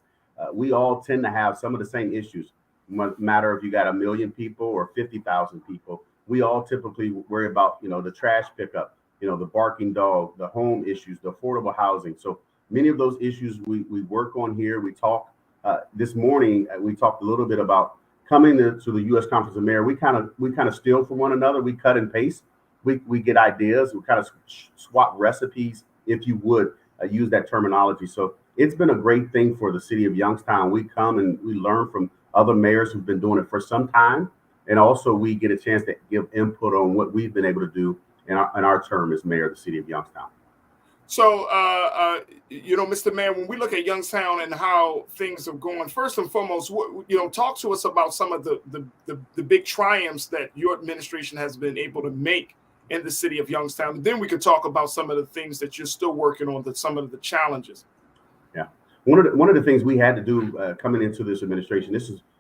we all tend to have some of the same issues. No matter if you got 1 million people or 50,000 people, we all typically worry about the trash pickup, the barking dog, the home issues, the affordable housing. So many of those issues we work on here. We talk this morning. We talked a little bit about coming to the U.S. Conference of Mayors. We kind of steal from one another. We cut and paste. We get ideas. We kind of swap recipes, if you would use that terminology. So it's been a great thing for the city of Youngstown. We come and we learn from other mayors who've been doing it for some time, and also we get a chance to give input on what we've been able to do in our term as mayor of the city of Youngstown. So, Mr. Mayor, when we look at Youngstown and how things are going, first and foremost, talk to us about some of the big triumphs that your administration has been able to make in the city of Youngstown. Then we could talk about some of the things that you're still working on, some of the challenges. Yeah, one of the things we had to do coming into this administration.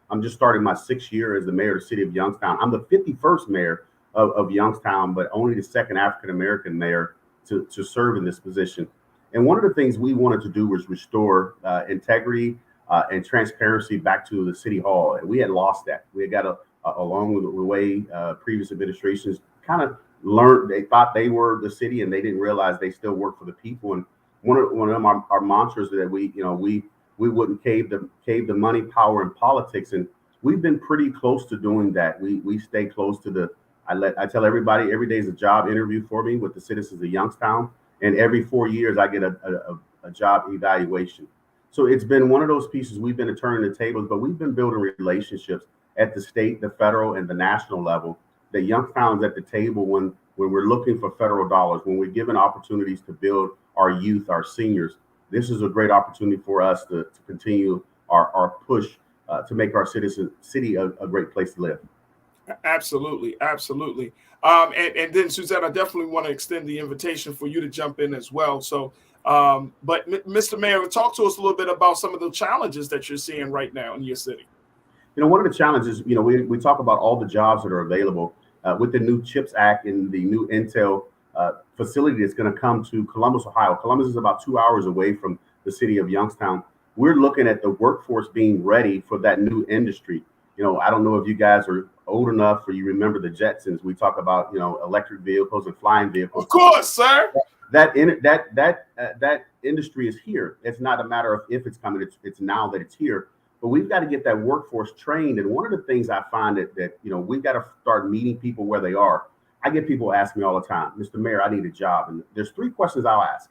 I'm just starting my 6th year as the mayor of the city of Youngstown. I'm the 51st mayor of Youngstown, but only the 2nd African American mayor to serve in this position. And one of the things we wanted to do was restore integrity and transparency back to the city hall. And we had lost that. We had got along with the way previous administrations kind of learned. They thought they were the city and they didn't realize they still work for the people. And one of our mantras that we wouldn't cave the money, power, and politics. And we've been pretty close to doing that. We stay close to I tell everybody every day is a job interview for me with the citizens of Youngstown. And every 4 years I get a job evaluation. So it's been one of those pieces. We've been turning the tables, but we've been building relationships at the state, the federal, and the national level. That Youngstown's at the table when we're looking for federal dollars, when we're given opportunities to build our youth, our seniors. This is a great opportunity for us to continue our push to make our city a great place to live. Absolutely. And then, Suzette, I definitely want to extend the invitation for you to jump in as well. So, but Mr. Mayor, talk to us a little bit about some of the challenges that you're seeing right now in your city. One of the challenges, we talk about all the jobs that are available with the new CHIPS Act and the new Intel facility that's going to come to Columbus, Ohio. Columbus is about 2 hours away from the city of Youngstown. We're looking at the workforce being ready for that new industry. I don't know if you guys are old enough or you remember the Jetsons. We talk about, electric vehicles and flying vehicles. Of course, sir. That industry is here. It's not a matter of if it's coming. It's now that it's here. But we've got to get that workforce trained. And one of the things I find that we've got to start meeting people where they are. I get people ask me all the time, Mr. Mayor, I need a job. And there's 3 questions I'll ask.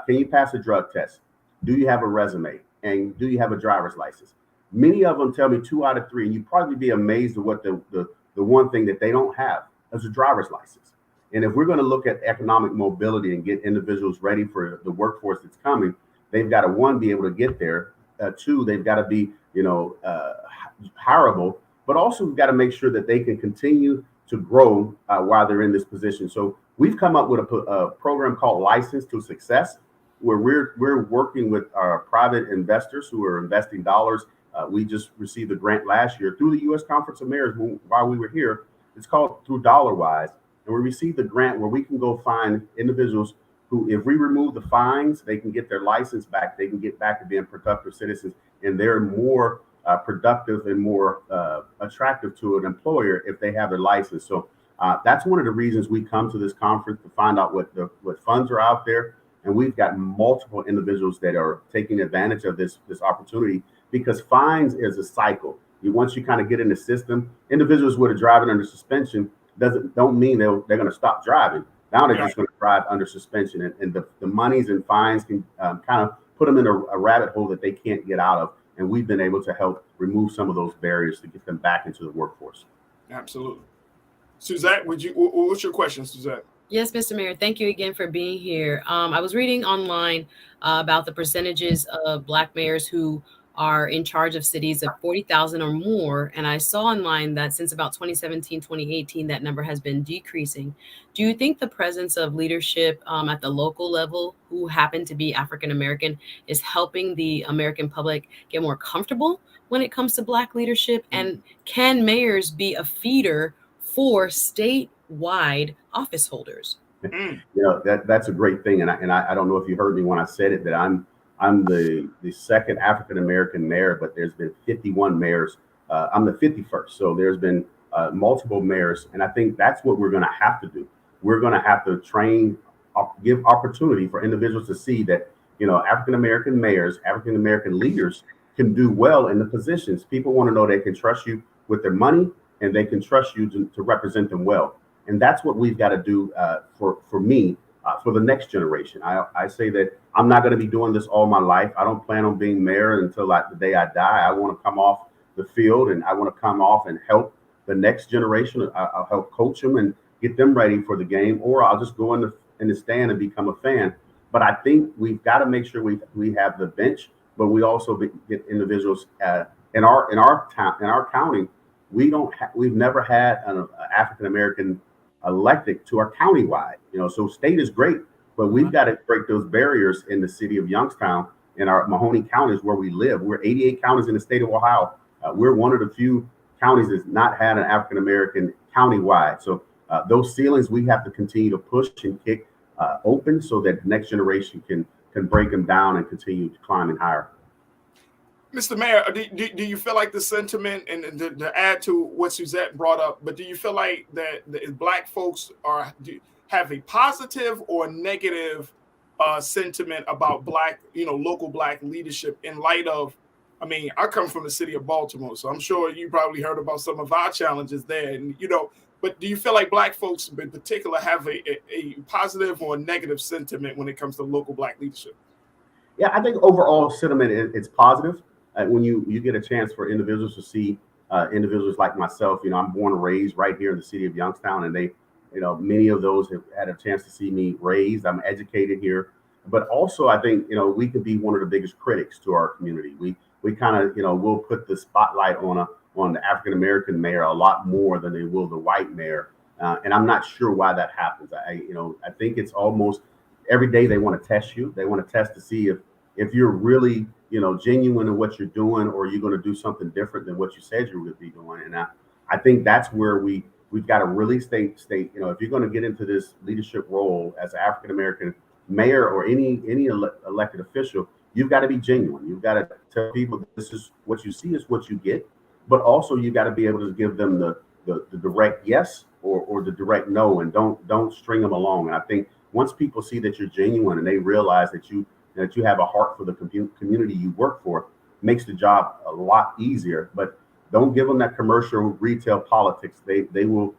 Can you pass a drug test? Do you have a resume? And do you have a driver's license? Many of them tell me 2 out of 3, and you'd probably be amazed at what the one thing that they don't have is a driver's license. And if we're going to look at economic mobility and get individuals ready for the workforce that's coming, they've got to, 1, be able to get there. 2, they've got to be, hireable, but also we've got to make sure that they can continue to grow while they're in this position. So we've come up with a program called License to Success, where we're working with our private investors who are investing dollars. We just received a grant last year through the U.S. Conference of Mayors while we were here. It's called Through DollarWise. And we received a grant where we can go find individuals who, if we remove the fines, they can get their license back. They can get back to being productive citizens, and they're more productive and more attractive to an employer if they have their license. So that's one of the reasons we come to this conference, to find out what funds are out there. And we've got multiple individuals that are taking advantage of this opportunity, because fines is a cycle. Once you kind of get in the system, individuals who are driving under suspension don't mean they're going to stop driving. Now they're just going to drive under suspension, and the monies and fines can kind of put them in a rabbit hole that they can't get out of. And we've been able to help remove some of those barriers to get them back into the workforce. Absolutely. Suzette, what's your question, Suzette? Yes, Mr. Mayor, thank you again for being here. I was reading online about the percentages of Black mayors who are in charge of cities of 40,000 or more. And I saw online that since about 2017, 2018, that number has been decreasing. Do you think the presence of leadership at the local level who happen to be African American is helping the American public get more comfortable when it comes to Black leadership? And can mayors be a feeder for statewide office holders? That's a great thing, and I don't know if you heard me when I said it, that I'm the second African American mayor, but there's been 51 mayors. I'm the 51st, so there's been multiple mayors, and I think that's what we're going to have to do. We're going to have to train, give opportunity for individuals to see that African American mayors, African American leaders can do well in the positions. People want to know they can trust you with their money, and they can trust you to represent them well. And that's what we've got to do for me, for the next generation. I say that I'm not going to be doing this all my life. I don't plan on being mayor until the day I die. I want to come off the field, and I want to come off and help the next generation. I'll help coach them and get them ready for the game, or I'll just go in the stand and become a fan. But I think we've got to make sure we have the bench, but we also get individuals in our town, in our county. We've never had an African American elected to our countywide. So state is great, but we've got to break those barriers in the city of Youngstown, in our Mahoney counties where we live. We're 88 counties in the state of Ohio. We're one of the few counties that's not had an African American countywide. So those ceilings we have to continue to push and kick open, so that the next generation can break them down and continue climbing higher. Mr. Mayor, do you feel like the sentiment, and to add to what Suzette brought up, but do you feel like that Black folks have a positive or negative sentiment about local Black leadership in light of, I come from the city of Baltimore, so I'm sure you probably heard about some of our challenges there, and but do you feel like Black folks in particular have a positive or negative sentiment when it comes to local Black leadership? Yeah, I think overall sentiment it's positive. When you get a chance for individuals to see individuals like myself, I'm born and raised right here in the city of Youngstown, and they, many of those have had a chance to see me raised. I'm educated here, but also I think we can be one of the biggest critics to our community. We kind of we'll put the spotlight on the African American mayor a lot more than they will the white mayor, and I'm not sure why that happens. I think it's almost every day they want to test you. They want to test to see if you're really genuine in what you're doing, or you're going to do something different than what you said you would be doing. And I think that's where we've got to really stay. If you're going to get into this leadership role as an African American mayor or any elected official, you've got to be genuine. You've got to tell people this is what you see is what you get, but also you got to be able to give them the direct yes or the direct no, and don't string them along. And I think once people see that you're genuine and they realize that you have a heart for the community you work for, makes the job a lot easier. But don't give them that commercial retail politics. They will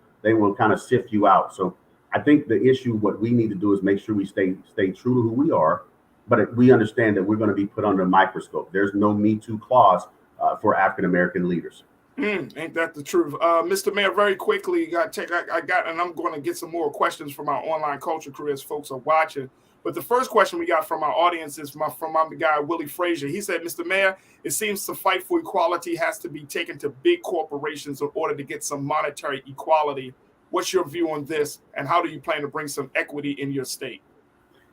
kind of sift you out. So I think the issue, what we need to do is make sure we stay true to who we are, but we understand that we're going to be put under a microscope. There's no Me Too clause for African American leaders. Ain't that the truth? Mr. Mayor, very quickly, and I'm going to get some more questions from our online culture careers folks are watching. But the first question we got from our audience is from my guy, Willie Frazier. He said, Mr. Mayor, it seems to fight for equality has to be taken to big corporations in order to get some monetary equality. What's your view on this, and how do you plan to bring some equity in your state?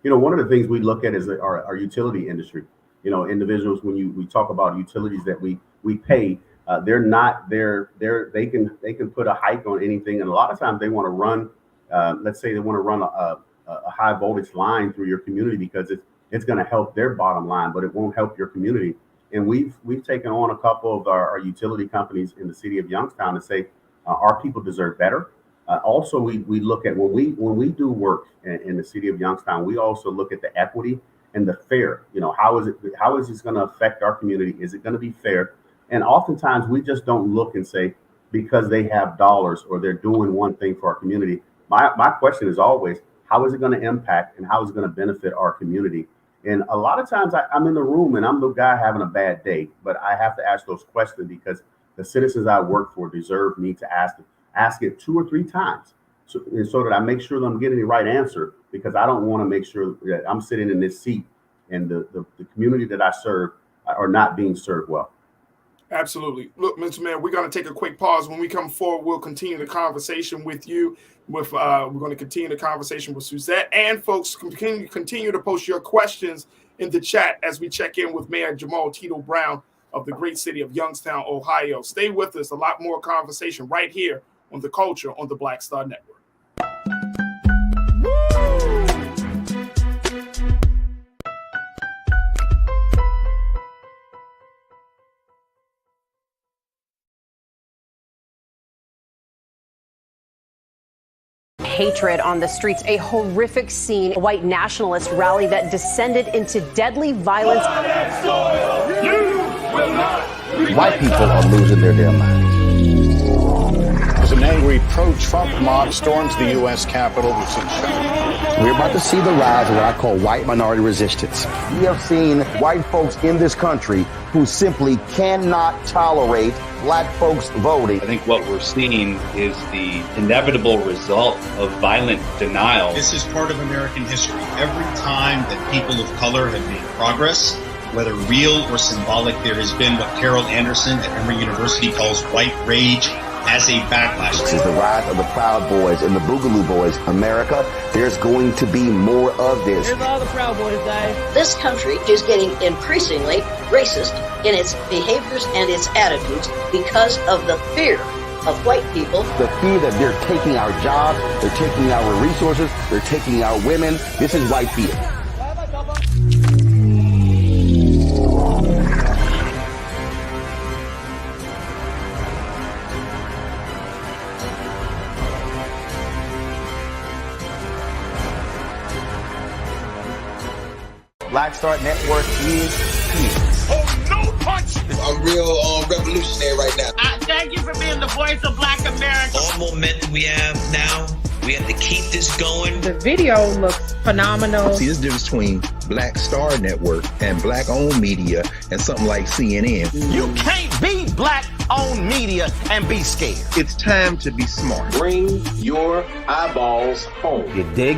One of the things we look at is our utility industry. Individuals, when we talk about utilities that we pay, they can put a hike on anything, and a lot of times they want to run. Let's say they want to run a high voltage line through your community because it's going to help their bottom line, but it won't help your community. And we've taken on a couple of our utility companies in the city of Youngstown to say our people deserve better. Also, we look at when we do work in the city of Youngstown, we also look at the equity and the fair. How is this going to affect our community? Is it going to be fair? And oftentimes we just don't look and say because they have dollars or they're doing one thing for our community. My question is always, how is it going to impact and how is it going to benefit our community? And a lot of times I'm in the room and I'm the guy having a bad day, but I have to ask those questions because the citizens I work for deserve me to ask it 2 or 3 times so that I make sure that I'm getting the right answer, because I don't want to make sure that I'm sitting in this seat and the community that I serve are not being served well. Absolutely. Look, Mr. Mayor, we're going to take a quick pause. When we come forward, we'll continue the conversation with you. We're going to continue the conversation with Suzette, and folks continue to post your questions in the chat as we check in with Mayor Jamal Tito Brown of the great city of Youngstown, Ohio. Stay with us. A lot more conversation right here on The Culture on the Black Star Network. Hatred on the streets, a horrific scene, a white nationalist rally that descended into deadly violence. White people are losing their damn minds. As an angry pro-Trump mob storms the U.S. Capitol, we've seen We're about to see the rise of what I call white minority resistance. We have seen white folks in this country who simply cannot tolerate black folks voting. I think what we're seeing is the inevitable result of violent denial. This is part of American history. Every time that people of color have made progress, whether real or symbolic, there has been what Carol Anderson at Emory University calls white rage as a backlash. This is the rise of the Proud Boys and the Boogaloo Boys. America, there's going to be more of this. Here's all the Proud Boys, guys. This country is getting increasingly racist in its behaviors and its attitudes because of the fear of white people. The fear that they're taking our jobs, they're taking our resources, they're taking our women. This is white fear. Black Star Network is here. Oh, no punch! I'm real revolutionary right now. Thank you for being the voice of Black America. All momentum we have now, we have to keep this going. The video looks phenomenal. See, this difference between Black Star Network and black-owned media and something like CNN. You can't be black-owned media and be scared. It's time to be smart. Bring your eyeballs home. You dig?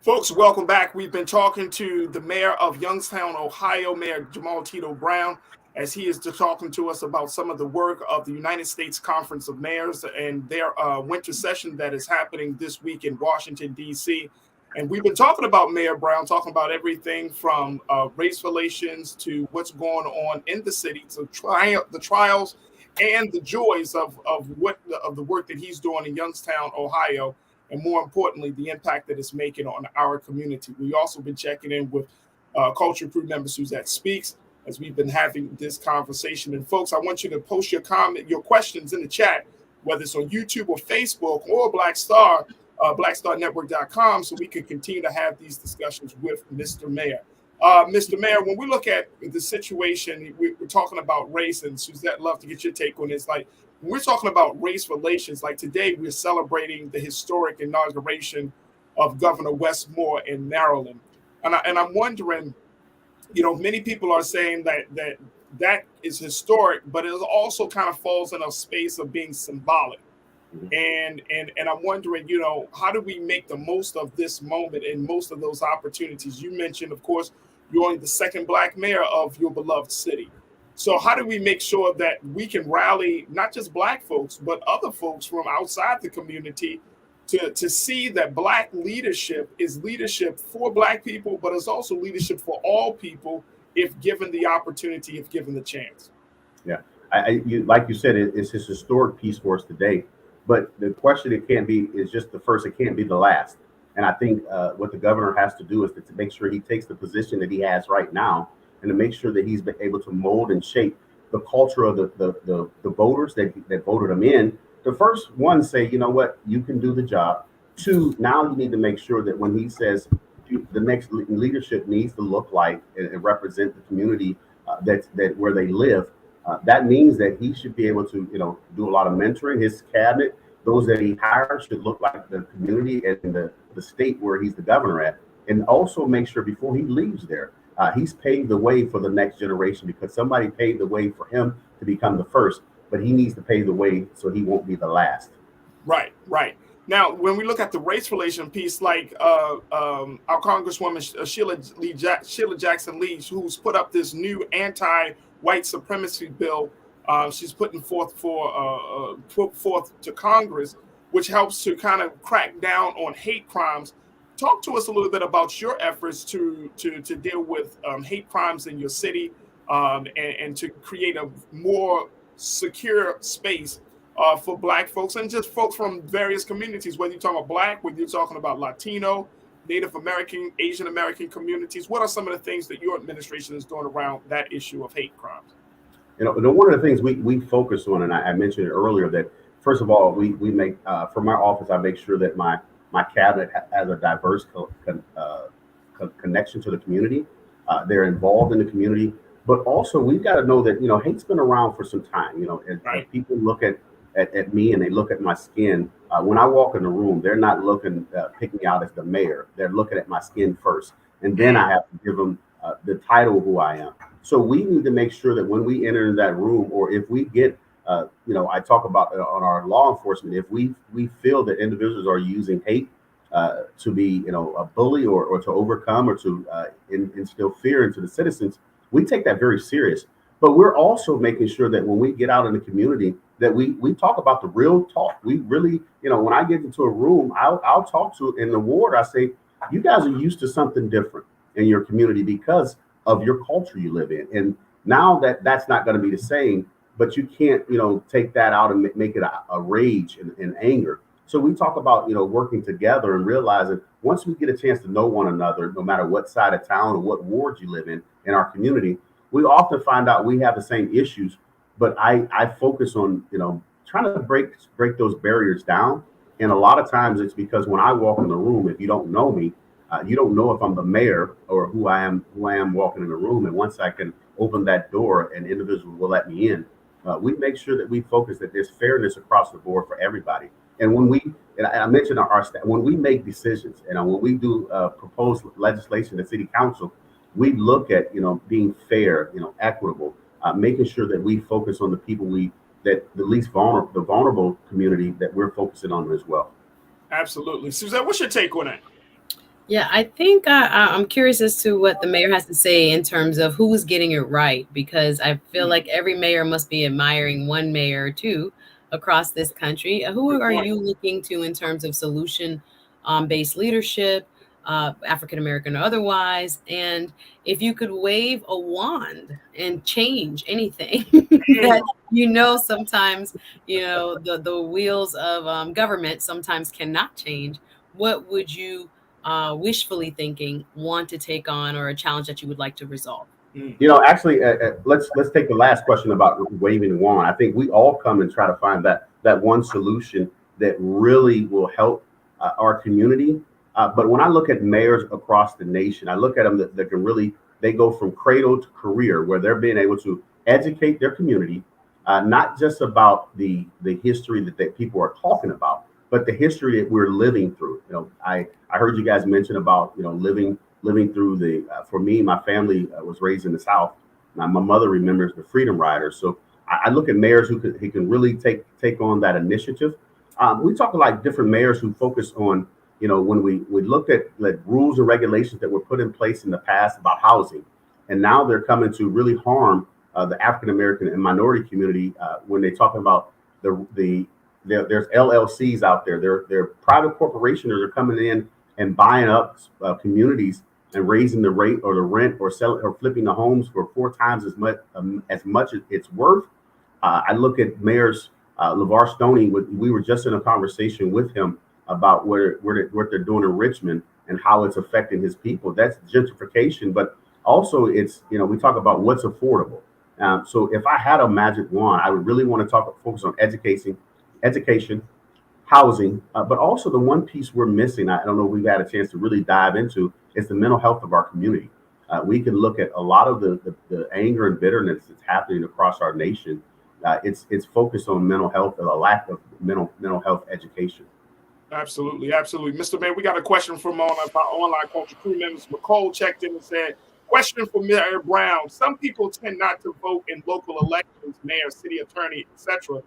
Folks, welcome back. We've been talking to the mayor of Youngstown, Ohio, Mayor Jamal Tito Brown, as he is talking to us about some of the work of the United States Conference of Mayors and their winter session that is happening this week in Washington, D.C. And we've been talking about Mayor Brown, talking about everything from race relations to what's going on in the city, to the trials and the joys of the work that he's doing in Youngstown, Ohio, and more importantly, the impact that it's making on our community. We've also been checking in with Culture Crew member Suzette Speaks as we've been having this conversation. And folks, I want you to post your questions in the chat, whether it's on YouTube or Facebook or Black Star, blackstarnetwork.com, so we can continue to have these discussions with Mr. Mayor. Mr. Mayor, when we look at the situation, we're talking about race, and Suzette, love to get your take on this. Like, when we're talking about race relations, like today, we're celebrating the historic inauguration of Governor Wes Moore in Maryland. And I'm wondering, many people are saying that is historic, but it also kind of falls in a space of being symbolic. And I'm wondering, how do we make the most of this moment and most of those opportunities? You mentioned, of course, you're only the second Black mayor of your beloved city. So how do we make sure that we can rally not just Black folks, but other folks from outside the community to see that Black leadership is leadership for Black people, but it's also leadership for all people if given the opportunity, if given the chance? Yeah, like you said, it's a historic piece for us today. But the question it can't be is just the first, it can't be the last. And I think what the governor has to do is to make sure he takes the position that he has right now and to make sure that he's been able to mold and shape the culture of the voters that voted him in. The first one say, you know what, you can do the job. Two, now you need to make sure that when he says the next leadership needs to look like and represent the community that where they live, that means that he should be able to, do a lot of mentoring. His cabinet, those that he hires, should look like the community and the state where he's the governor at. And also make sure before he leaves there, He's paved the way for the next generation because somebody paved the way for him to become the first, but he needs to pave the way so he won't be the last. Right, right. Now, when we look at the race relation piece, like our Congresswoman Sheila Jackson Lee, who's put up this new anti-white supremacy bill, she's put forth to Congress, which helps to kind of crack down on hate crimes. Talk to us a little bit about your efforts to deal with hate crimes in your city, and to create a more secure space for Black folks and just folks from various communities, whether you're talking about Black, whether you're talking about Latino, Native American, Asian American communities. What are some of the things that your administration is doing around that issue of hate crimes? One of the things we focus on, and I mentioned it earlier, that first of all, we make, for my office, I make sure that my cabinet has a diverse connection to the community. They're involved in the community, but also we've got to know that, hate's been around for some time. As people look at me and they look at my skin, when I walk in the room, they're not looking, pick me out as the mayor. They're looking at my skin first. And then I have to give them the title of who I am. So we need to make sure that when we enter in that room, or if we get, I talk about on our law enforcement, if we feel that individuals are using hate to be, a bully or to overcome or to instill fear into the citizens, we take that very serious. But we're also making sure that when we get out in the community, that we talk about the real talk. We really, when I get into a room, I'll talk to in the ward. I say, you guys are used to something different in your community because of your culture you live in. And now that's not going to be the same, but you can't, take that out and make it a rage and anger. So we talk about, working together and realizing once we get a chance to know one another, no matter what side of town or what ward you live in our community, we often find out we have the same issues. But I focus on, trying to break those barriers down. And a lot of times it's because when I walk in the room, if you don't know me, you don't know if I'm the mayor or who I am walking in the room. And once I can open that door and individuals will let me in, we make sure that we focus that there's fairness across the board for everybody. And and I mentioned our staff, when we make decisions and when we do proposed legislation at City Council, we look at, being fair, equitable, making sure that we focus on the people the least vulnerable, the vulnerable community that we're focusing on as well. Absolutely. Suzette, what's your take on that? Yeah, I think I'm curious as to what the mayor has to say in terms of who's getting it right, because I feel like every mayor must be admiring one mayor or two across this country. Who are you looking to in terms of solution-based leadership, African American or otherwise? And if you could wave a wand and change anything that sometimes the wheels of government sometimes cannot change, what would you wishfully thinking want to take on, or a challenge that you would like to resolve? Actually, let's take the last question about waving a wand. I think we all come and try to find that one solution that really will help our community. But when I look at mayors across the nation, I look at them that can really, they go from cradle to career, where they're being able to educate their community, not just about the history that people are talking about, but the history that we're living through. I heard you guys mention about, living through for me, my family was raised in the South. My mother remembers the Freedom Riders. So I look at mayors who can really take on that initiative. We talk about different mayors who focus on, when we looked at like rules and regulations that were put in place in the past about housing, and now they're coming to really harm the African American and minority community when they talk about there's LLCs out there. They're private corporations that are coming in and buying up communities and raising the rate or the rent or selling or flipping the homes for 4 times as much as it's worth. I look at Mayor's LeVar Stoney. We were just in a conversation with him about what they're doing in Richmond and how it's affecting his people. That's gentrification, but also it's, we talk about what's affordable. So if I had a magic wand, I would really want to focus on education, housing, but also the one piece we're missing, I don't know if we've had a chance to really dive into, is the mental health of our community. We can look at a lot of the anger and bitterness that's happening across our nation. It's focused on mental health and a lack of mental health education. Absolutely. Mr. Mayor, we got a question from our online culture crew members. McCole checked in and said, Question for Mayor Brown. Some people tend not to vote in local elections, mayor, city attorney, etc.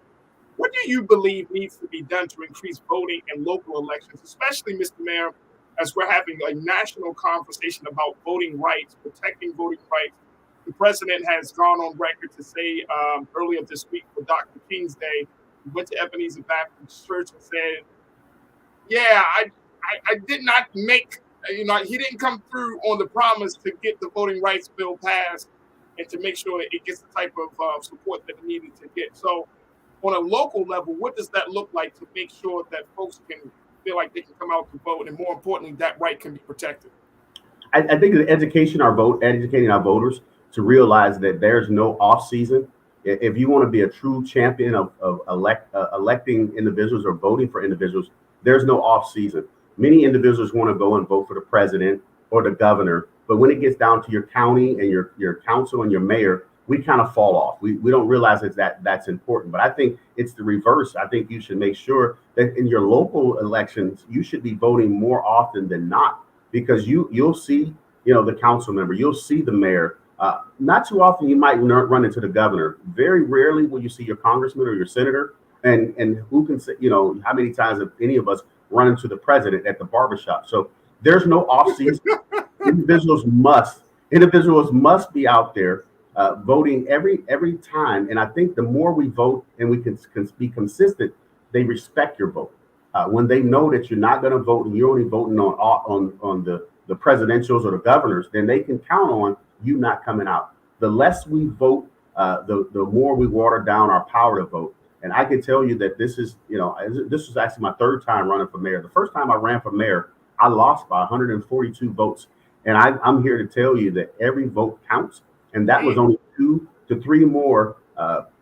What do you believe needs to be done to increase voting in local elections, especially, Mr. Mayor, as we're having a national conversation about voting rights, protecting voting rights? The president has gone on record to say earlier this week for Dr. King's Day, he went to Ebenezer Baptist Church and said, yeah, I did not make, he didn't come through on the promise to get the voting rights bill passed and to make sure it gets the type of support that it needed to get. So on a local level, what does that look like to make sure that folks can feel like they can come out to vote, and more importantly, that right can be protected? I think that educating our voters to realize that there's no off season. If you want to be a true champion of electing individuals or voting for individuals, there's no off season. Many individuals want to go and vote for the president or the governor, but when it gets down to your county and your council and your mayor, we kind of fall off. We don't realize that's important. But I think it's the reverse. I think you should make sure that in your local elections, you should be voting more often than not, because you'll see, the council member, you'll see the mayor. Not too often you might run into the governor. Very rarely will you see your congressman or your senator. And who can say, how many times have any of us run into the president at the barbershop? So there's no off season. Individuals must be out there voting every time. And I think the more we vote and we can be consistent, they respect your vote. When they know that you're not going to vote and you're only voting on the presidentials or the governors, then they can count on you not coming out. The less we vote, the more we water down our power to vote. And I can tell you that this is actually my third time running for mayor. The first time I ran for mayor, I lost by 142 votes. And I'm here to tell you that every vote counts. And that was only 2 to 3 more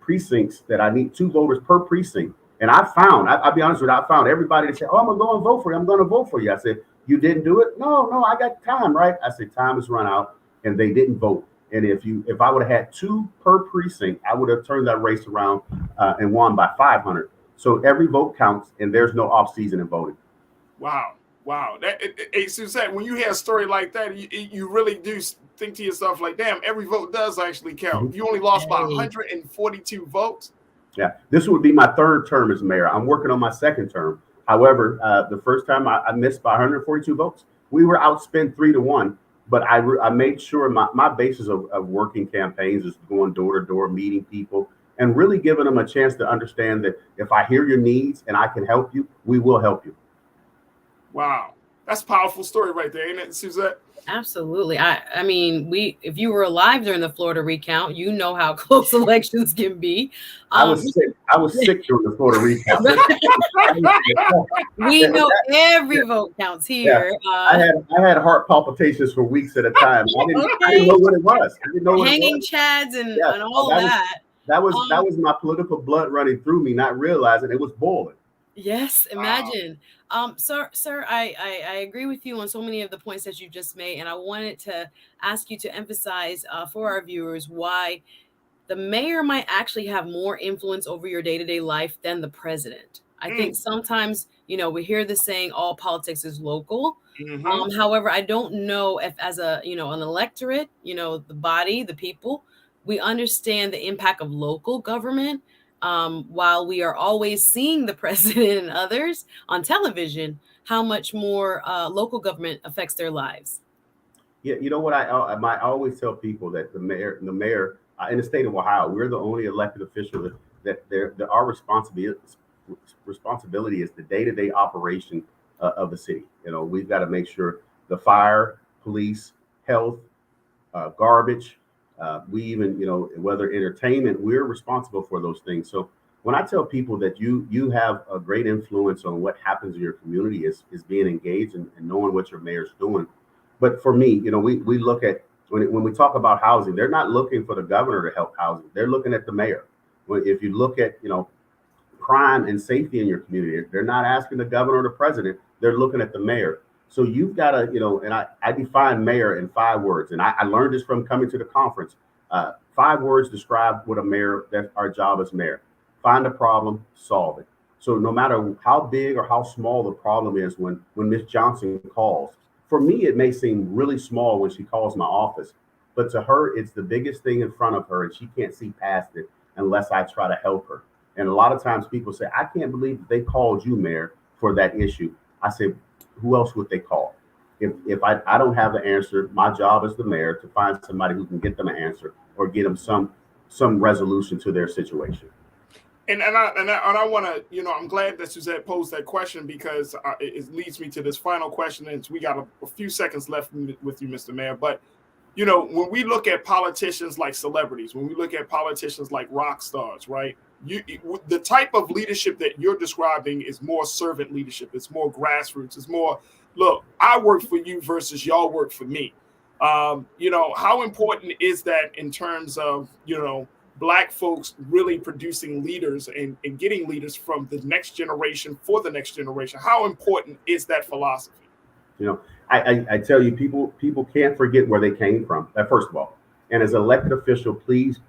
precincts that I need, 2 voters per precinct. And I'll be honest with you, I found everybody that said, oh, I'm going to go and vote for you. I'm going to vote for you. I said, you didn't do it? No, I got time, right? I said, time has run out, and they didn't vote. And if I would have had 2 per precinct, I would have turned that race around and won by 500. So every vote counts, and there's no off season in voting. Wow. Hey, Suzette, when you hear a story like that, you really do think to yourself like, damn, every vote does actually count. You only lost by 142 votes. Yeah, this would be my 3rd term as mayor. I'm working on my 2nd term. However, the first time I missed by 142 votes. We were outspent 3-1. But I made sure my basis of working campaigns is going door to door, meeting people, and really giving them a chance to understand that if I hear your needs and I can help you, we will help you. Wow. That's a powerful story right there, ain't it, Suzette? Absolutely. I mean, if you were alive during the Florida recount, you know how close elections can be. I was sick during the Florida recount. We know every vote counts here. Yeah. I had heart palpitations for weeks at a time. I didn't know what it was. I didn't know what hanging it was. chads and all that. That was my political blood running through me, not realizing it was boiling. Yes, imagine. Sir, I agree with you on so many of the points that you just made, and I wanted to ask you to emphasize for our viewers why the mayor might actually have more influence over your day-to-day life than the president. I think sometimes, we hear the saying, all politics is local. However, I don't know if as an electorate, the body, the people, we understand the impact of local government. While we are always seeing the president and others on television, how much more local government affects their lives. Yeah, you know what? I always tell people that the mayor in the state of Ohio, we're the only elected official that our responsibility is the day-to-day operation of the city. We've got to make sure the fire, police, health, garbage. We even, whether entertainment, we're responsible for those things. So when I tell people that you have a great influence on what happens in your community is being engaged and knowing what your mayor's doing. But for me, we look at when we talk about housing, they're not looking for the governor to help housing. They're looking at the mayor. If you look at, crime and safety in your community, they're not asking the governor or the president. They're looking at the mayor. So you've got to, and I define mayor in 5 words. And I learned this from coming to the conference. 5 words describe what a mayor, that's our job as mayor. Find a problem, solve it. So no matter how big or how small the problem is, when Ms. Johnson calls, for me, it may seem really small when she calls my office, But to her, it's the biggest thing in front of her, and she can't see past it unless I try to help her. And a lot of times people say, I can't believe that they called you, Mayor, for that issue. I say, who else would they call? If I don't have the answer, my job as the mayor to find somebody who can get them an answer or get them some resolution to their situation. And I want to, you know, I'm glad that Suzette posed that question because it leads me to this final question, and we got a few seconds left with you, Mr. Mayor. But, you know, when we look at politicians like celebrities, when we look at politicians like rock stars, right? The type of leadership that you're describing is more servant leadership. It's more grassroots. It's more, look, I work for you versus y'all work for me. You know, how important is that in terms of, you know, Black folks really producing leaders and getting leaders from the next generation for the next generation? How important is that philosophy? You know, I tell you, people can't forget where they came from, first of all. And as an elected official, please,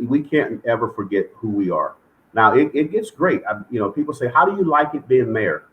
we can't ever forget who we are. Now, it gets great. You know, people say, how do you like it being mayor?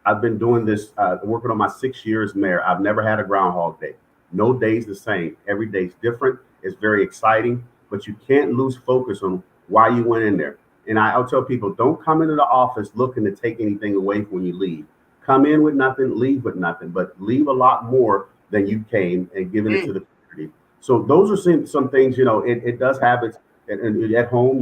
I've been doing this, working on my 6 years as mayor. I've never had a Groundhog Day. No day's the same. Every day's different. It's very exciting, but you can't lose focus on why you went in there. And I'll tell people, don't come into the office looking to take anything away when you leave. Come in with nothing, leave with nothing, but leave a lot more than you came and giving it to the community. So those are some things, you know, it does have its, and at home,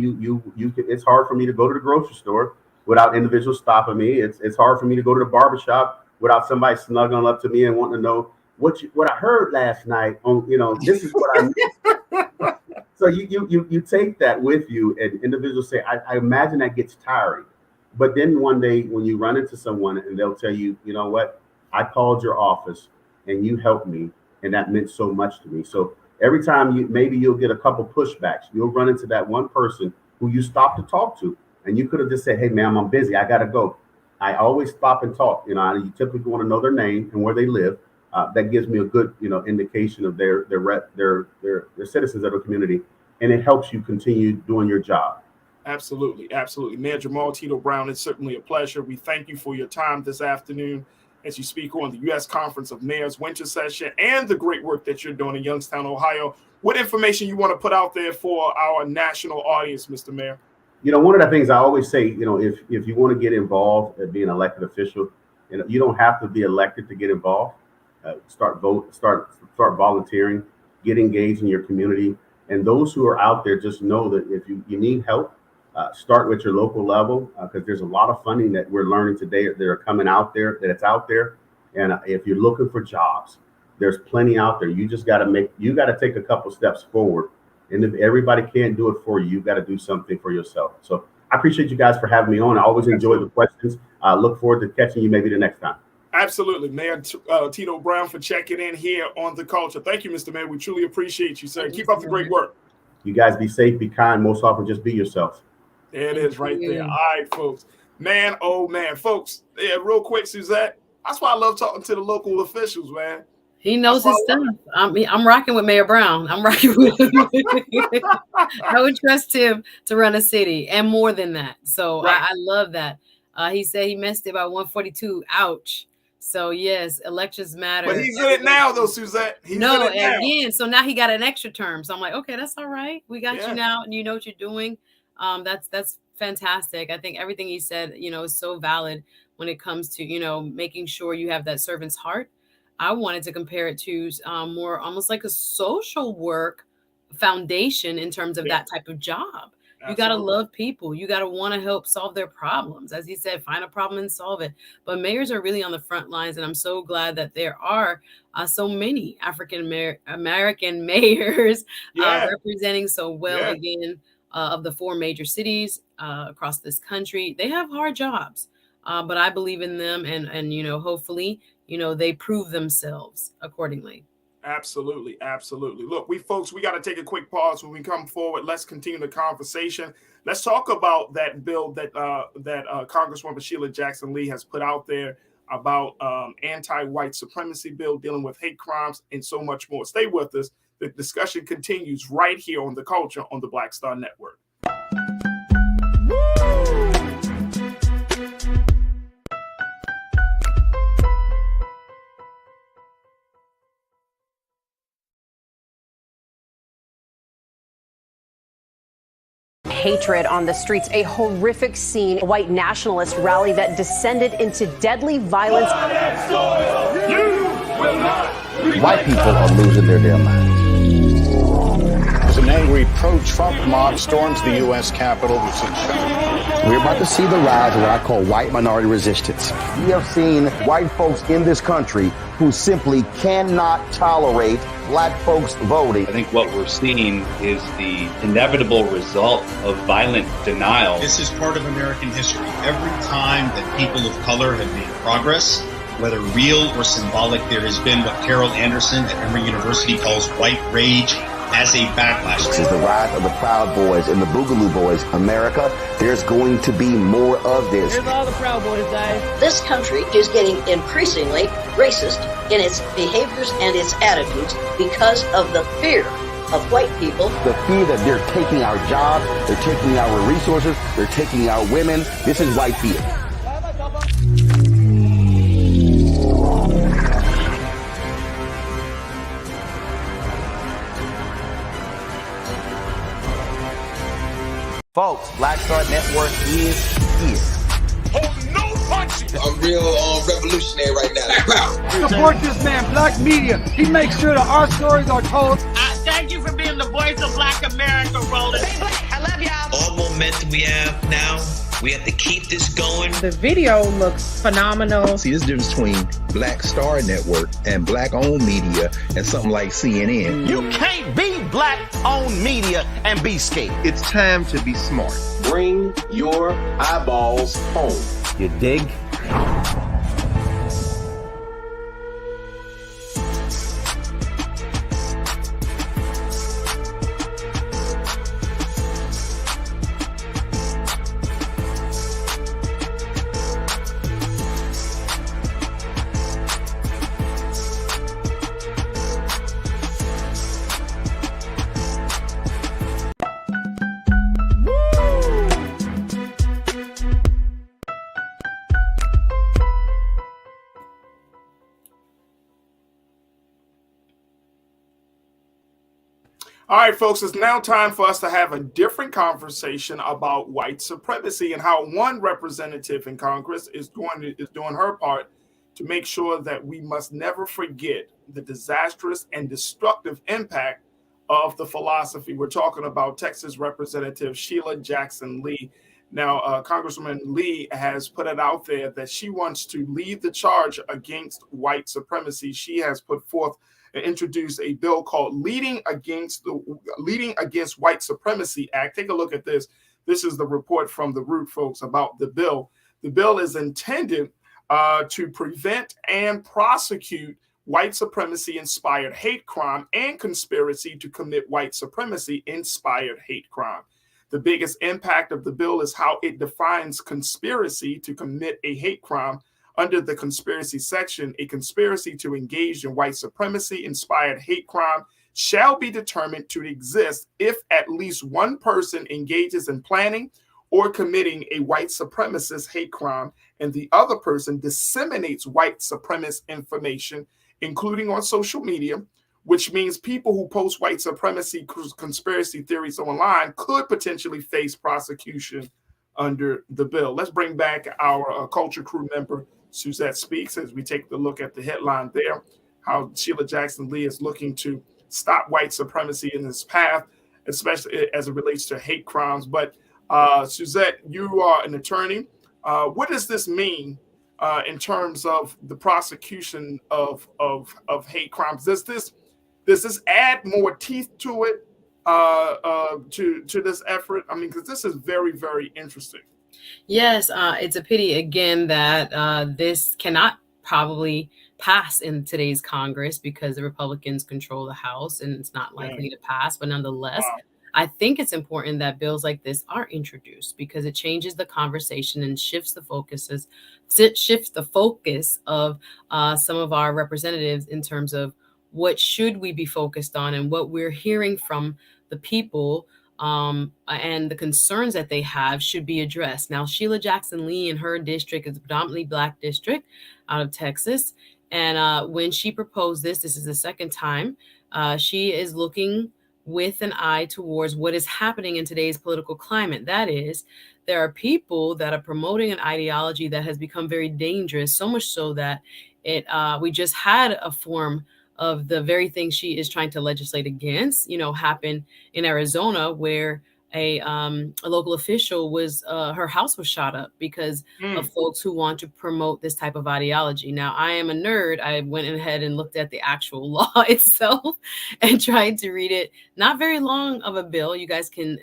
it's hard for me to go to the grocery store without individuals stopping me. It's hard for me to go to the barbershop without somebody snuggling up to me and wanting to know what I heard last night on, you know, this is what I need. So you take that with you, and individuals say, I imagine that gets tiring. But then one day when you run into someone and they'll tell you, you know what, I called your office and you helped me, and that meant so much to me. So every time maybe you'll get a couple pushbacks, you'll run into that one person who you stop to talk to, and you could have just said, hey, ma'am, I'm busy, I gotta go. I always stop and talk. You know, you typically want to know their name and where they live. That gives me a good, you know, indication of their citizens of the community, and it helps you continue doing your job. Absolutely. Mayor Jamal Tito Brown, it's certainly a pleasure. We thank you for your time this afternoon as you speak on the U.S. Conference of Mayors winter session and the great work that you're doing in Youngstown, Ohio. What information you want to put out there for our national audience, Mr. Mayor? You know, one of the things I always say, you know, if you want to get involved at being an elected official, you know, you don't have to be elected to get involved. Start volunteering, get engaged in your community. And those who are out there, just know that if you need help, start with your local level, because there's a lot of funding that we're learning today that are coming out there, that it's out there. And if you're looking for jobs, there's plenty out there. You just got to take a couple steps forward. And if everybody can't do it for you, you've got to do something for yourself. So I appreciate you guys for having me on. I always enjoy the questions. I look forward to catching you maybe the next time. Absolutely. Mayor Tito Brown for checking in here on The Culture. Thank you, Mr. Mayor. We truly appreciate you, sir. Keep up the great work. You guys be safe, be kind, most often just be yourself. There it is right there. All right, folks. Man, oh, man. Folks, yeah, real quick, Suzette. That's why I love talking to the local officials, man. He knows his stuff. I'm rocking with Mayor Brown. I'm rocking with him. I would trust him to run a city and more than that. So right. I love that. He said he missed it by 142. Ouch. So yes, elections matter. But he's in it now, though, Suzette. He's in it now. Again. So now he got an extra term. So I'm like, okay, that's all right. We got you now, and you know what you're doing. That's fantastic. I think everything he said, you know, is so valid when it comes to, you know, making sure you have that servant's heart. I wanted to compare it to more almost like a social work foundation in terms of that type of job. You got to love people. You got to want to help solve their problems. As he said, find a problem and solve it. But mayors are really on the front lines. And I'm so glad that there are so many African-American mayors representing so well, again, of the 4 major cities across this country. They have hard jobs, but I believe in them. And you know, hopefully, you know, they prove themselves accordingly. Absolutely. Look, we got to take a quick pause. When we come forward, let's continue the conversation. Let's talk about that bill that Congresswoman Sheila Jackson Lee has put out there about anti-white supremacy bill dealing with hate crimes and so much more. Stay with us. The discussion continues right here on The Culture on the Black Star Network. hatred on the streets, a horrific scene, a white nationalist rally that descended into deadly violence. White people are losing their damn minds. As an angry pro-Trump mob storms the U.S. Capitol, We're about to see the rise of what I call white minority resistance. We have seen white folks in this country who simply cannot tolerate black folks voting. I think what we're seeing is the inevitable result of violent denial. This is part of American history. Every time that people of color have made progress, whether real or symbolic, there has been what Carol Anderson at Emory University calls white rage as a backlash. This is the rise of the Proud Boys and the Boogaloo Boys. America, there's going to be more of this. Here's all the Proud Boys, guys. This country is getting increasingly racist in its behaviors and its attitudes because of the fear of white people. The fear that they're taking our jobs, they're taking our resources, they're taking our women. This is white fear. Folks, Black Star Network is here. Hold no punches. I'm real revolutionary right now. Support this man, Black Media. He makes sure that our stories are told. Thank you for being the voice of Black America, Roland. Stay black. I love y'all. All momentum we have now. We have to keep this going. The video looks phenomenal. See, this difference between Black Star Network and black-owned media and something like CNN. You can't be black-owned media and be scared. It's time to be smart. Bring your eyeballs home. You dig? All right, folks, it's now time for us to have a different conversation about white supremacy and how one representative in Congress is doing her part to make sure that we must never forget the disastrous and destructive impact of the philosophy. We're talking about Texas Representative Sheila Jackson Lee. Now, Congresswoman Lee has put it out there that she wants to lead the charge against white supremacy. She has put forth and introduced a bill called Leading Against White Supremacy Act. Take a look at this. This is the report from the Root, folks, about the bill. The bill is intended to prevent and prosecute white supremacy-inspired hate crime and conspiracy to commit white supremacy-inspired hate crime. The biggest impact of the bill is how it defines conspiracy to commit a hate crime. Under the conspiracy section, a conspiracy to engage in white supremacy-inspired hate crime shall be determined to exist if at least one person engages in planning or committing a white supremacist hate crime and the other person disseminates white supremacist information, including on social media, which means people who post white supremacy conspiracy theories online could potentially face prosecution under the bill. Let's bring back our culture crew member, Suzette Speaks, as we take a look at the headline there, how Sheila Jackson Lee is looking to stop white supremacy in this path, especially as it relates to hate crimes. But Suzette, you are an attorney. What does this mean in terms of the prosecution of hate crimes? Does this add more teeth to it, to this effort? I mean, because this is very, very interesting. Yes, it's a pity again that this cannot probably pass in today's Congress because the Republicans control the House and it's not likely to pass. But nonetheless, I think it's important that bills like this are introduced because it changes the conversation and shifts the focus of some of our representatives in terms of what should we be focused on and what we're hearing from the people and the concerns that they have should be addressed. Now, Sheila Jackson Lee in her district is a predominantly Black district out of Texas. And when she proposed this is the second time, she is looking with an eye towards what is happening in today's political climate. That is, there are people that are promoting an ideology that has become very dangerous, so much so that we just had a form of the very thing she is trying to legislate against, happen in Arizona, where a local official was her house was shot up because of folks who want to promote this type of ideology. Now, I am a nerd. I went ahead and looked at the actual law itself and tried to read it. Not very long of a bill. You guys can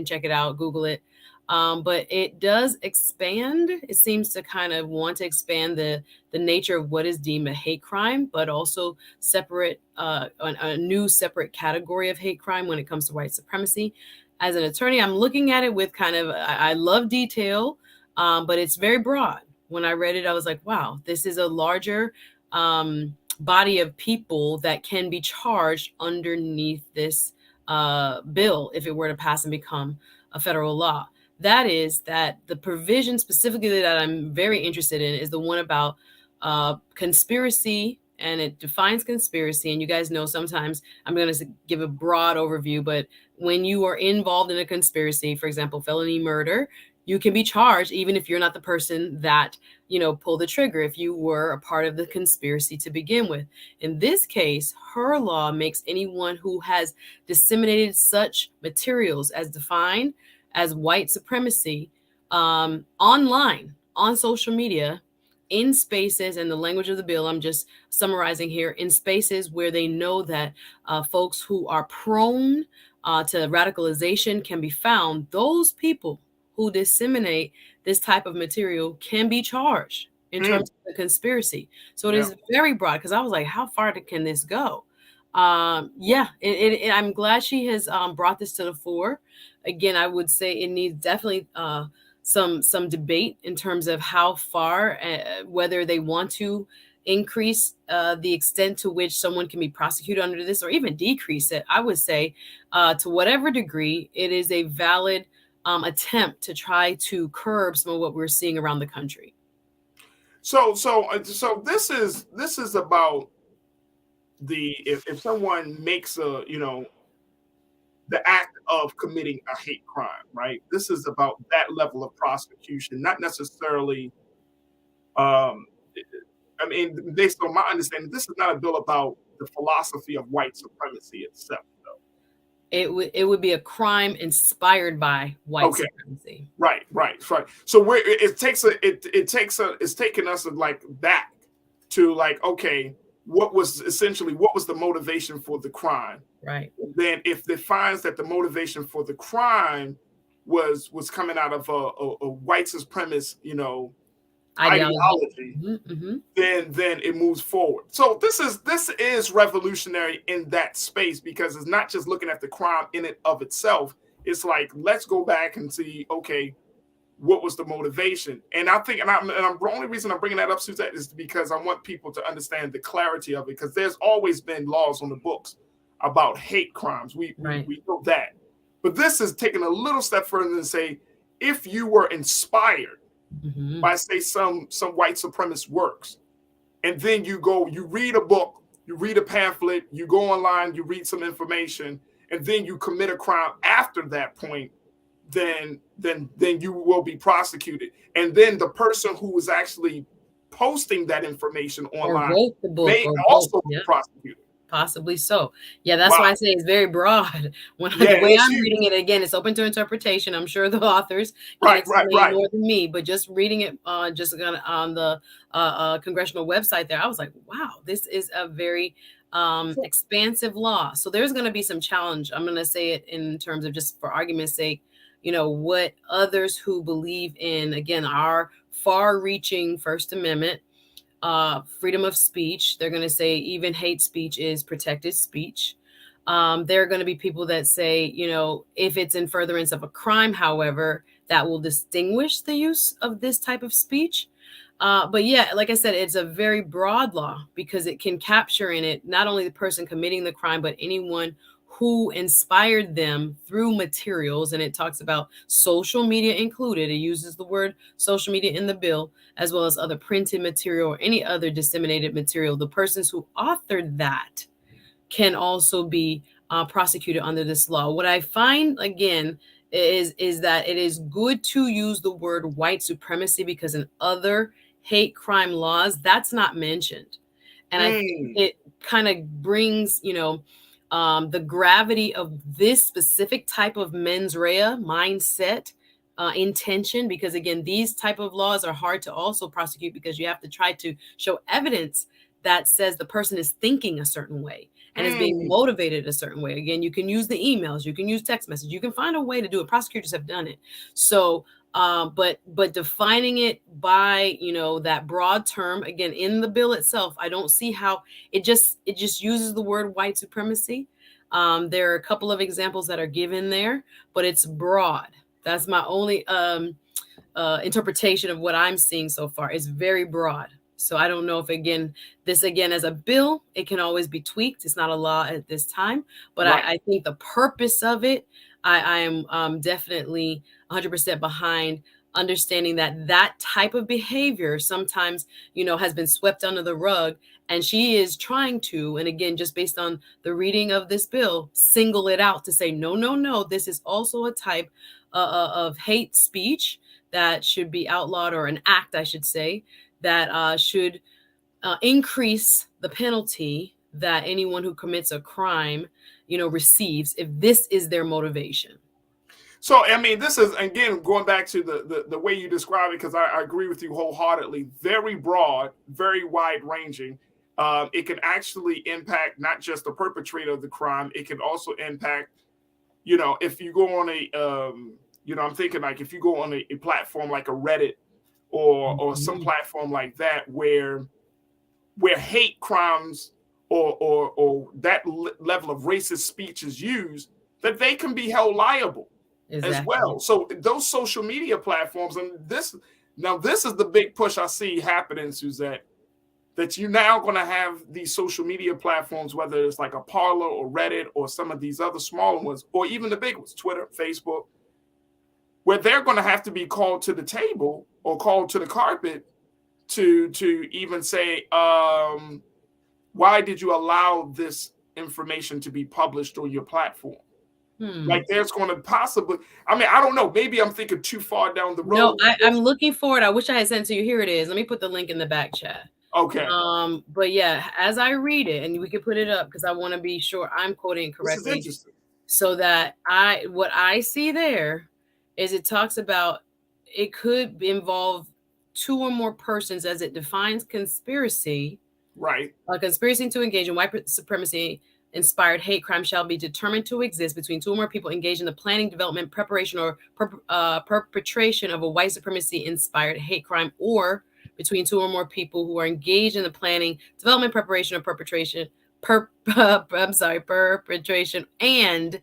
check it out, Google it. But it does expand. It seems to kind of want to expand the nature of what is deemed a hate crime, but also separate a new separate category of hate crime when it comes to white supremacy. As an attorney, I'm looking at it with kind of, I love detail, but it's very broad. When I read it, I was like, wow, this is a larger body of people that can be charged underneath this bill if it were to pass and become a federal law. That is that the provision specifically that I'm very interested in is the one about conspiracy, and it defines conspiracy. And you guys know sometimes I'm going to give a broad overview, but when you are involved in a conspiracy, for example, felony murder, you can be charged even if you're not the person that, pulled the trigger, if you were a part of the conspiracy to begin with. In this case, her law makes anyone who has disseminated such materials as defined as white supremacy online, on social media, in spaces, and the language of the bill, I'm just summarizing here, in spaces where they know that folks who are prone to radicalization can be found. Those people who disseminate this type of material can be charged in terms of the conspiracy. So it is very broad, because I was like, how far can this go? I'm glad she has brought this to the fore. Again, I would say it needs definitely some debate in terms of how far, whether they want to increase the extent to which someone can be prosecuted under this, or even decrease it. I would say to whatever degree, it is a valid attempt to try to curb some of what we're seeing around the country. So this is about if someone makes the act of committing a hate crime, right? This is about that level of prosecution, not necessarily. Based on my understanding, this is not a bill about the philosophy of white supremacy itself, though. It would be a crime inspired by white supremacy. Right. So it's taking us like back to like, okay, what was the motivation for the crime? Right. Then if it finds that the motivation for the crime was coming out of a white supremacist, ideology, then it moves forward. So this is revolutionary in that space, because it's not just looking at the crime in it of itself. It's like, let's go back and see, okay, what was the motivation? And I think, the only reason I'm bringing that up, Suzette, is because I want people to understand the clarity of it, because there's always been laws on the books about hate crimes. We know that. But this is taking a little step further and say, if you were inspired by, say, some white supremacist works, and then you read a book, you read a pamphlet, you go online, you read some information, and then you commit a crime after that point, then you will be prosecuted. And then the person who was actually posting that information online may also be prosecuted. Possibly so. Yeah, that's why I say it's very broad. The way I'm reading it, again, it's open to interpretation. I'm sure the authors can explain more than me, but just reading it on the congressional website there, I was like, wow, this is a very expansive law. So there's going to be some challenge. I'm going to say it in terms of, just for argument's sake, what others who believe in, again, our far-reaching First Amendment, freedom of speech. They're going to say even hate speech is protected speech. There are going to be people that say, if it's in furtherance of a crime, however, that will distinguish the use of this type of speech. But yeah, like I said, it's a very broad law, because it can capture in it not only the person committing the crime, but anyone who inspired them through materials. And it talks about social media included. It uses the word social media in the bill, as well as other printed material or any other disseminated material. The persons who authored that can also be prosecuted under this law. What I find, again, is that it is good to use the word white supremacy because in other hate crime laws, that's not mentioned. And I think it kind of brings, the gravity of this specific type of mens rea mindset, intention, because again, these type of laws are hard to also prosecute because you have to try to show evidence that says the person is thinking a certain way and is being motivated a certain way. Again, you can use the emails, you can use text message, you can find a way to do it. Prosecutors have done it. So, but defining it by, that broad term, again, in the bill itself, I don't see how it just uses the word white supremacy. There are a couple of examples that are given there, but it's broad. That's my only interpretation of what I'm seeing so far. It's very broad. So I don't know if, this as a bill, it can always be tweaked. It's not a law at this time, but right. I think the purpose of it, I am definitely 100% behind understanding that type of behavior sometimes, has been swept under the rug. And she is trying to, and again, just based on the reading of this bill, single it out to say, no, this is also a type of hate speech that should be outlawed, or an act, I should say, that should increase the penalty that anyone who commits a crime, receives if this is their motivation. So, I mean, this is, again, going back to the way you describe it, because I agree with you wholeheartedly. Very broad, very wide ranging. It can actually impact not just the perpetrator of the crime. It can also impact, if you go on I'm thinking like if you go on a platform like a Reddit or some platform like that where hate crimes or that level of racist speech is used, that they can be held liable as well. So those social media platforms, and this is the big push I see happening, Suzette, that you're now going to have these social media platforms, whether it's like a Parler or Reddit or some of these other smaller ones, or even the big ones, Twitter, Facebook, where they're going to have to be called to the table or called to the carpet to even say, why did you allow this information to be published on your platform? Like there's going to possibly, I don't know, maybe I'm thinking too far down the road. No, I'm looking forward. I wish I had sent to you. Here it is. Let me put the link in the back chat. Okay. But yeah, as I read it, and we can put it up because I want to be sure I'm quoting correctly. This is interesting. So that what I see there is it talks about it could involve two or more persons as it defines conspiracy. Right. A conspiracy to engage in white supremacy inspired hate crime shall be determined to exist between two or more people engaged in the planning, development, preparation, or perpetration of a white supremacy inspired hate crime, or between two or more people who are engaged in the planning, development, preparation, or perpetration. And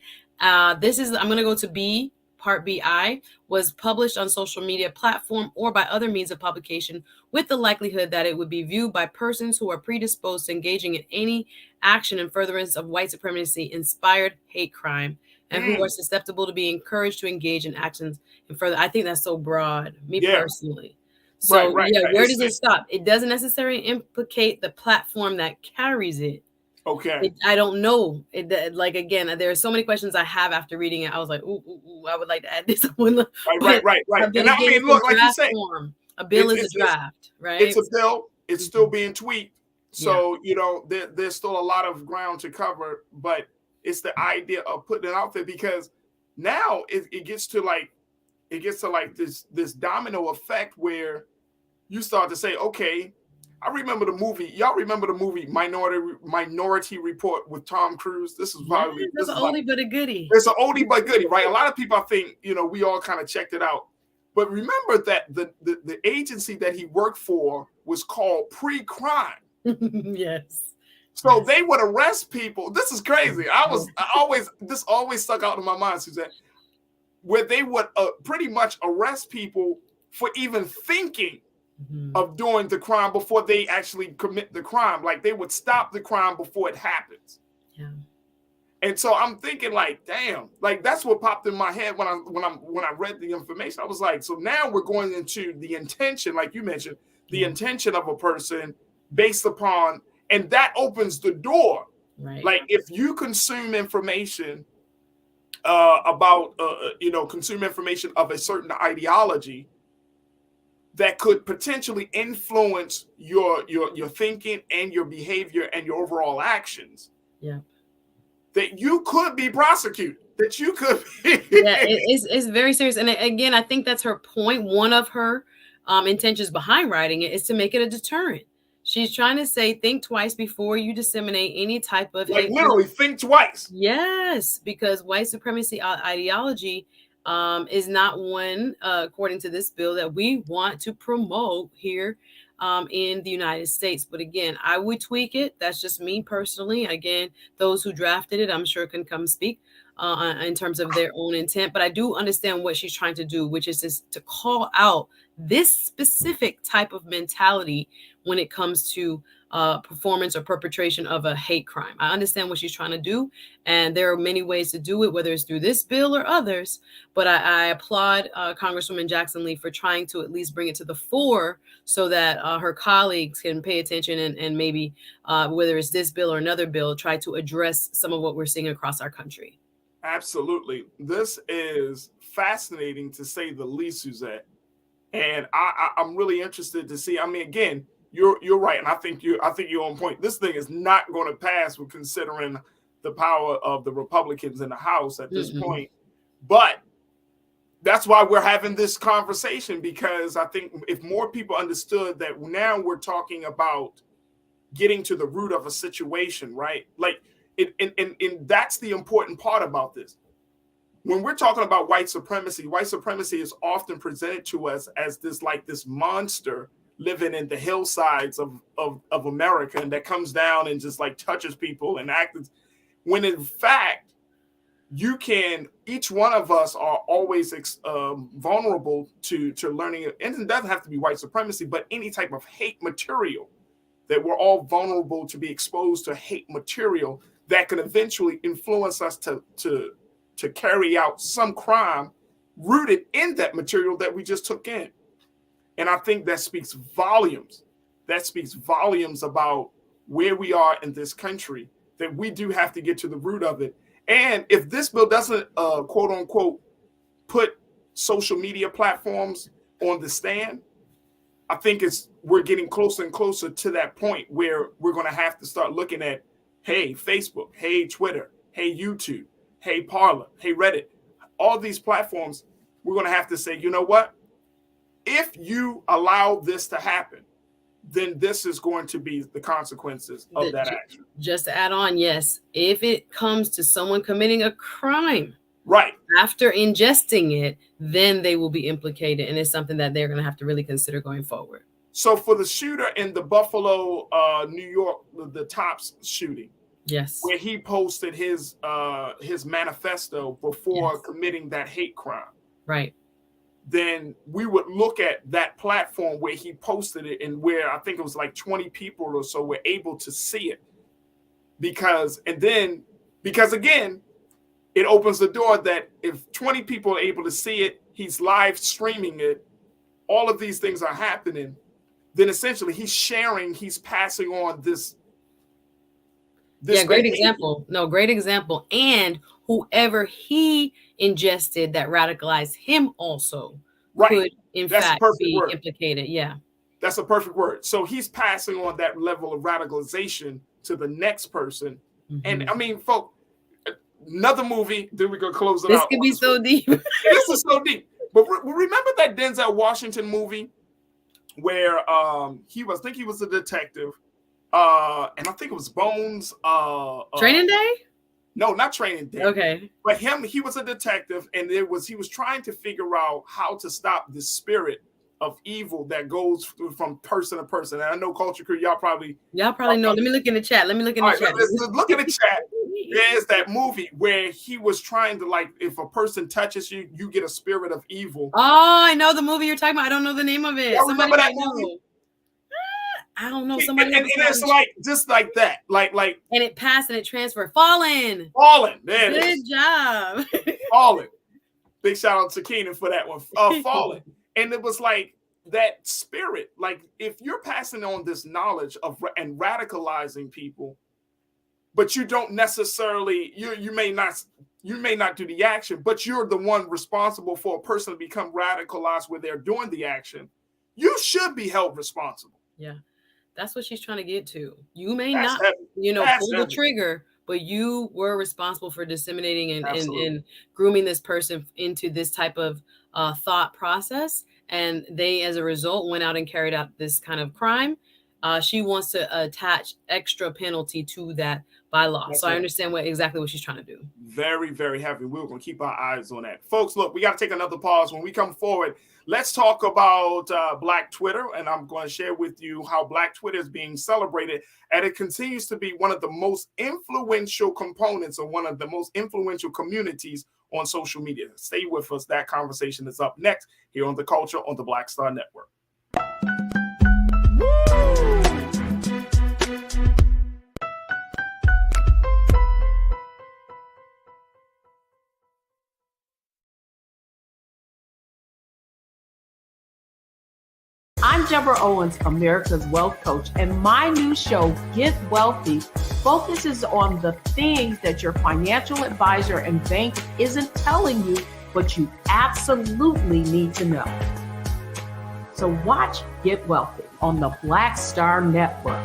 this is, I'm going to go to B, part BI, was published on social media platform or by other means of publication with the likelihood that it would be viewed by persons who are predisposed to engaging in any action in furtherance of white supremacy inspired hate crime and who are susceptible to be encouraged to engage in actions in further. I think that's so broad, personally. So right. Where does it stop? It doesn't necessarily implicate the platform that carries it. Okay. I don't know. Again, there are so many questions I have after reading it. I was like, ooh, I would like to add this one. Right. And I mean, look, like you say, a bill is a draft, right? It's a bill. It's still being tweaked. So, there's still a lot of ground to cover, but it's the idea of putting it out there, because now it gets to this domino effect where you start to say, okay, I remember the movie. Y'all remember the movie Minority Report with Tom Cruise? This is probably it's an oldie but a goodie. It's an oldie but goodie, right? A lot of people, I think, we all kind of checked it out. But remember that the agency that he worked for was called Pre-Crime. Yes. So they would arrest people. This is crazy. This always stuck out in my mind, Suzette, where they would pretty much arrest people for even thinking of doing the crime before they actually commit the crime. Like they would stop the crime before it happens. Yeah. And so I'm thinking, like, damn, like that's what popped in my head when I read the information. I was like, so now we're going into the intention, like you mentioned, the intention of a person based upon, and that opens the door Right. Like if you consume information about consume information of a certain ideology that could potentially influence your thinking and your behavior and your overall actions. Yeah. That you could be prosecuted. That you could be. Yeah, it's very serious. And again, I think that's her point. One of her intentions behind writing it is to make it a deterrent. She's trying to say, think twice before you disseminate any type of like literally think twice. Yes, because white supremacy ideology is not one, according to this bill, that we want to promote here in the United States. But again, I would tweak it. That's just me personally. Again, those who drafted it, I'm sure can come speak in terms of their own intent. But I do understand what she's trying to do, which is just to call out this specific type of mentality when it comes to performance or perpetration of a hate crime. I understand what she's trying to do, and there are many ways to do it, whether it's through this bill or others. But I applaud Congresswoman Jackson Lee for trying to at least bring it to the fore so that her colleagues can pay attention and maybe, whether it's this bill or another bill, try to address some of what we're seeing across our country. Absolutely. This is fascinating to say the least, Suzette. And I'm really interested to see. I mean, again, you're right, and I think you're on point. This thing is not going to pass with considering the power of the Republicans in the House at this point. But that's why we're having this conversation, because I think if more people understood that now we're talking about getting to the root of a situation, right? Like, and that's the important part about this. When we're talking about white supremacy is often presented to us as this monster living in the hillsides of America, and that comes down and just like touches people and acts, when in fact each one of us are always vulnerable to learning, and it doesn't have to be white supremacy, but any type of hate material, that we're all vulnerable to be exposed to hate material that can eventually influence us to carry out some crime rooted in that material that we just took in. And I think that speaks volumes. That speaks volumes about where we are in this country, that we do have to get to the root of it. And if this bill doesn't, quote unquote, put social media platforms on the stand, I think we're getting closer and closer to that point where we're going to have to start looking at, hey, Facebook, hey, Twitter, hey, YouTube, hey, Parler, hey, Reddit, all these platforms. We're going to have to say, you know what? If you allow this to happen, then this is going to be the consequences of that action. Just to add on, yes, if it comes to someone committing a crime, right, after ingesting it, then they will be implicated, and it's something that they're going to have to really consider going forward. So for the shooter in the Buffalo, New York, the Tops shooting, yes, where he posted his manifesto before committing that hate crime, right, then we would look at that platform where he posted it, and where I think it was like 20 people or so were able to see it, because again, it opens the door that if 20 people are able to see it, he's live streaming it, all of these things are happening, then essentially he's passing on this great example. No, great example. And whoever he ingested that radicalized him also could, in fact, be implicated. Yeah. That's a perfect word. So he's passing on that level of radicalization to the next person. And I mean, folks, another movie, then we're going to close it out. This could be so deep. This is so deep. But remember that Denzel Washington movie where he was a detective, and I think it was Bones. Training Day? No, not Training Day. Okay. But he was a detective, and he was trying to figure out how to stop the spirit of evil that goes from person to person. And I know Culture Crew, y'all probably know. Let me look in the chat. Let's look in the chat. There's that movie where he was trying to, like, if a person touches you, you get a spirit of evil. Oh, I know the movie you're talking about. I don't know the name of it. Y'all remember that movie? I don't know. Somebody and it's like just like that, like, and it passed and it transferred. Fallen. There it is. Good job. Fallen. Big shout out to Keenan for that one. Fallen. And it was like that spirit. Like, if you're passing on this knowledge of and radicalizing people, but you don't necessarily, you may not do the action, but you're the one responsible for a person to become radicalized where they're doing the action, you should be held responsible. Yeah, that's what she's trying to get to. You may That's not, heavy. pull the trigger, but you were responsible for disseminating and grooming this person into this type of thought process. And they, as a result, went out and carried out this kind of crime. She wants to attach extra penalty to that by law. So I understand exactly what she's trying to do. Very, very heavy. We're going to keep our eyes on that. Folks, look, we got to take another pause. When we come forward, let's talk about Black Twitter. And I'm going to share with you how Black Twitter is being celebrated. And it continues to be one of the most influential components of one of the most influential communities on social media. Stay with us. That conversation is up next here on The Culture on the Black Star Network. I'm Deborah Owens, America's Wealth Coach, and my new show, Get Wealthy, focuses on the things that your financial advisor and bank isn't telling you, but you absolutely need to know. So watch Get Wealthy on the Black Star Network.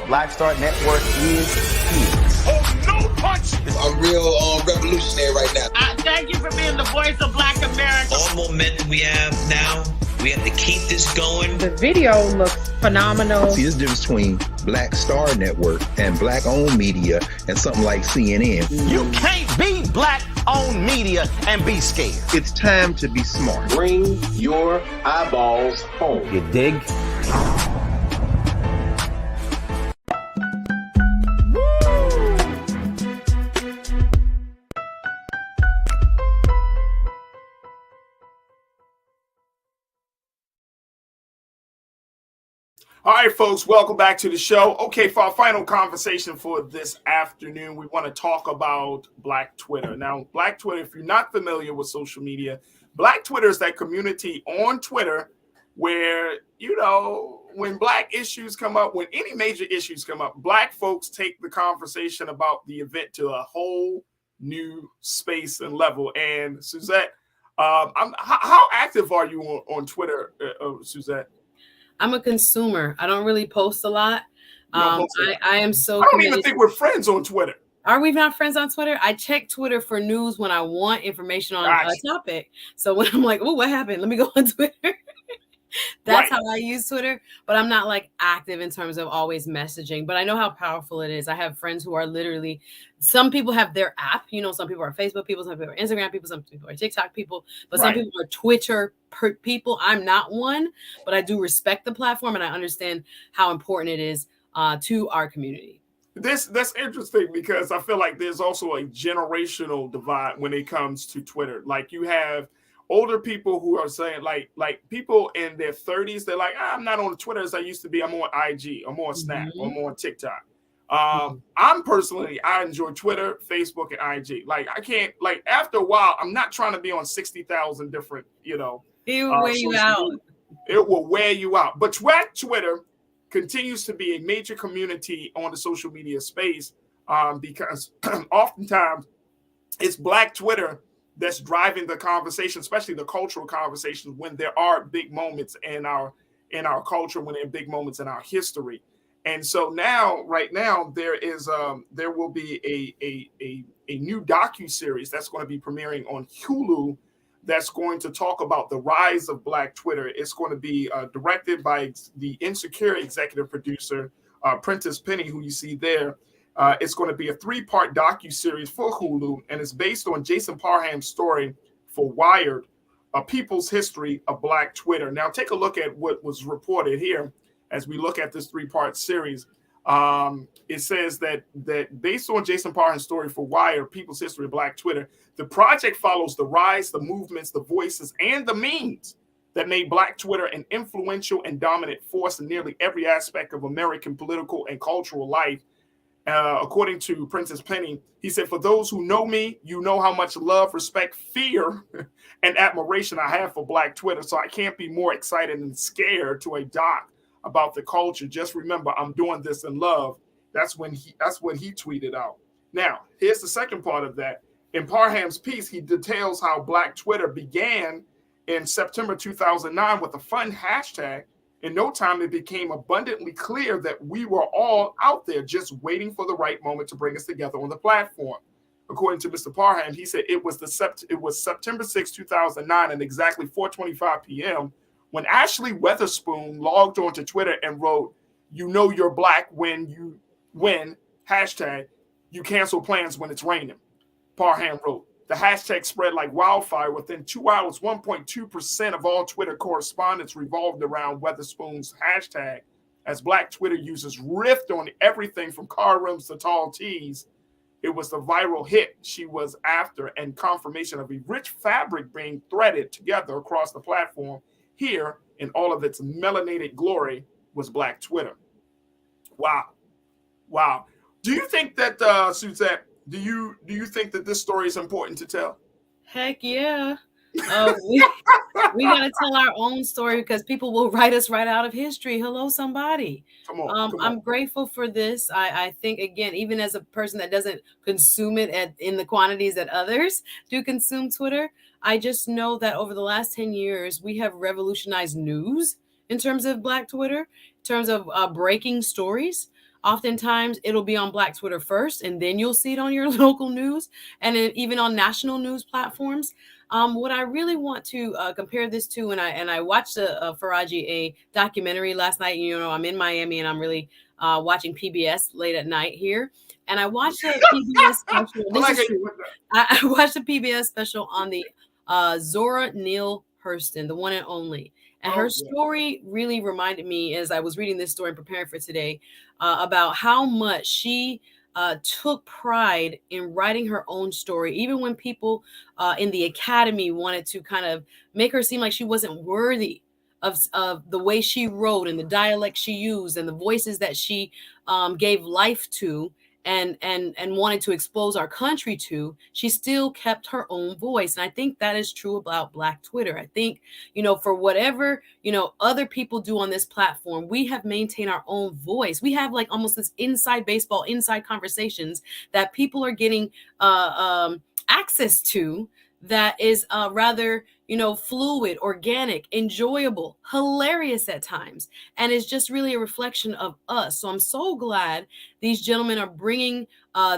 Black Star Network is here. Oh, no punch! I'm real revolutionary right now. Thank you for being the voice of Black America. All momentum we have now, we have to keep this going. The video looks phenomenal. See, there's a difference between Black Star Network and Black-owned media and something like CNN. You can't be Black-owned media and be scared. It's time to be smart. Bring your eyeballs home. You dig? All right, folks, welcome back to the show. Okay, for our final conversation for this afternoon, we want to talk about Black Twitter. Now, Black Twitter, if you're not familiar with social media, Black Twitter is that community on Twitter where, when Black issues come up, when any major issues come up, Black folks take the conversation about the event to a whole new space and level. And Suzette, how active are you on Twitter, Suzette? I'm a consumer. I don't really post a lot. I am so. I don't even think we're friends on Twitter. Are we not friends on Twitter? I check Twitter for news when I want information on a topic. So when I'm like, oh, what happened? Let me go on Twitter. That's how I use Twitter, but I'm not like active in terms of always messaging, but I know how powerful it is. I have friends who are literally, some people have their app, some people are Facebook people, some people are Instagram people, some people are TikTok people, but some people are Twitter people. I'm not one, but I do respect the platform and I understand how important it is to our community. That's interesting because I feel like there's also a generational divide when it comes to Twitter. Like you have older people who are saying like people in their 30s, they're like, I'm not on Twitter as I used to be. I'm on IG, I'm on Snap, I'm on TikTok. I'm personally, I enjoy Twitter, Facebook, and IG. Like I can't, like after a while, I'm not trying to be on 60,000 different, it will wear you out. It will wear you out. But Twitter continues to be a major community on the social media space because oftentimes it's Black Twitter that's driving the conversation, especially the cultural conversations when there are big moments in our culture, when there are big moments in our history. And so right now, there will be a new docuseries that's going to be premiering on Hulu that's going to talk about the rise of Black Twitter. It's going to be directed by the Insecure executive producer, Prentice Penny, who you see there. It's going to be a 3-part docuseries for Hulu, and it's based on Jason Parham's story for Wired, A People's History of Black Twitter. Now, take a look at what was reported here as we look at this 3-part series. It says that based on Jason Parham's story for Wired, People's History of Black Twitter, the project follows the rise, the movements, the voices, and the memes that made Black Twitter an influential and dominant force in nearly every aspect of American political and cultural life. According to Princess Penny, he said, "For those who know me, you know how much love, respect, fear, and admiration I have for Black Twitter. So I can't be more excited and scared to a doc about the culture. Just remember, I'm doing this in love." That's what he tweeted out. Now, here's the second part of that. In Parham's piece, he details how Black Twitter began in September 2009 with a fun hashtag. In no time, it became abundantly clear that we were all out there just waiting for the right moment to bring us together on the platform. According to Mr. Parham, he said it was September 6, 2009, and exactly 4:25 p.m. when Ashley Weatherspoon logged onto Twitter and wrote, "You know you're Black when you win, hashtag, you cancel plans when it's raining." Parham wrote, the hashtag spread like wildfire. Within 2 hours, 1.2% of all Twitter correspondence revolved around Weatherspoon's hashtag, as Black Twitter users riffed on everything from car rims to tall tees. It was the viral hit she was after, and confirmation of a rich fabric being threaded together across the platform here in all of its melanated glory was Black Twitter. Wow. Do you think that, Suzette, do you think that this story is important to tell? Heck yeah. We got to tell our own story because people will write us right out of history. Hello, somebody. Come on. I'm grateful for this. I think, again, even as a person that doesn't consume it in the quantities that others do consume Twitter, I just know that over the last 10 years, we have revolutionized news in terms of Black Twitter, in terms of breaking stories. Oftentimes, it'll be on Black Twitter first, and then you'll see it on your local news and even on national news platforms. What I really want to compare this to, and I watched Faraji, a documentary last night. You know, I'm in Miami, and I'm really watching PBS late at night here. And I watched a PBS special. I watched a PBS special on the Zora Neale Hurston, the one and only. And her story really reminded me, as I was reading this story and preparing for today, about how much she took pride in writing her own story, even when people in the academy wanted to kind of make her seem like she wasn't worthy of the way she wrote and the dialect she used and the voices that she gave life to and wanted to expose our country to. She still kept her own voice. And I think that is true about Black Twitter. I think, for whatever, other people do on this platform, we have maintained our own voice. We have like almost this inside baseball, inside conversations that people are getting access to that is rather, fluid, organic, enjoyable, hilarious at times. And it's just really a reflection of us. So I'm so glad these gentlemen are bringing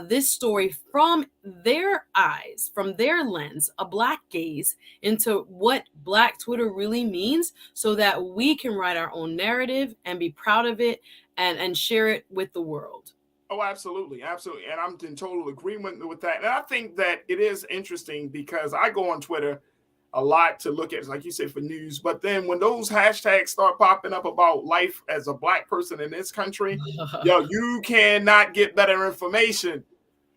this story from their eyes, from their lens, a Black gaze, into what Black Twitter really means so that we can write our own narrative and be proud of it and share it with the world. Oh, absolutely. Absolutely. And I'm in total agreement with that. And I think that it is interesting because I go on Twitter a lot to look at, like you said, for news. But then when those hashtags start popping up about life as a Black person in this country, you cannot get better information.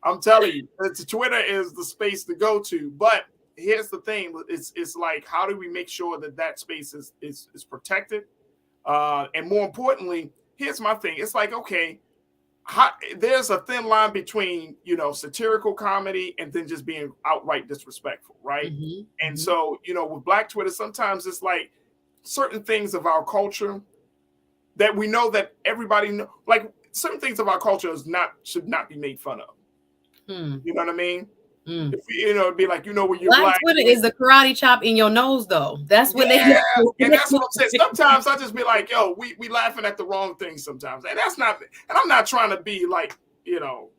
I'm telling you, Twitter is the space to go to. But here's the thing. It's like, how do we make sure that space is protected? And more importantly, here's my thing. It's like, okay, there's a thin line between, satirical comedy and then just being outright disrespectful, right? Mm-hmm. And so, with Black Twitter, sometimes it's like certain things of our culture that we know that everybody know, like certain things of our culture should not be made fun of. You know what I mean? If it'd be like, when you're Black Twitter is the karate chop in your nose, though. That's what they do. And that's what I'm saying. Sometimes I just be like, we laughing at the wrong things sometimes. And that's not, and I'm not trying to be like, No,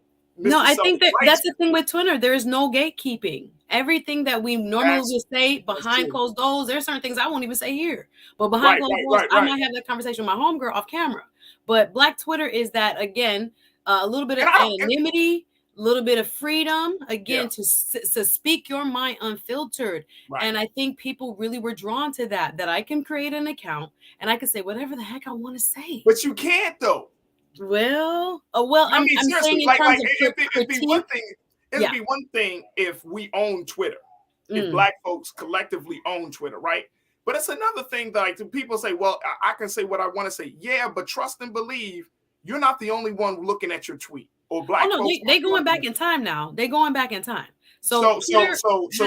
I think that's the thing with Twitter. There is no gatekeeping. Everything that we normally would say behind closed doors, there's certain things I won't even say here. But behind closed doors, I might have that conversation with my homegirl off camera. But Black Twitter is that, again, a little bit of anonymity, a little bit of freedom, again, to speak your mind unfiltered. Right. And I think people really were drawn to that I can create an account and I can say whatever the heck I want to say. But you can't, though. Well, I'm saying in terms of it'd be one thing. It'd be one thing if we own Twitter, if Black folks collectively own Twitter, right? But it's another thing that like people say, well, I can say what I want to say. Yeah, but trust and believe you're not the only one looking at your tweet or black no, folks. they going back in time now. They going back in time. So has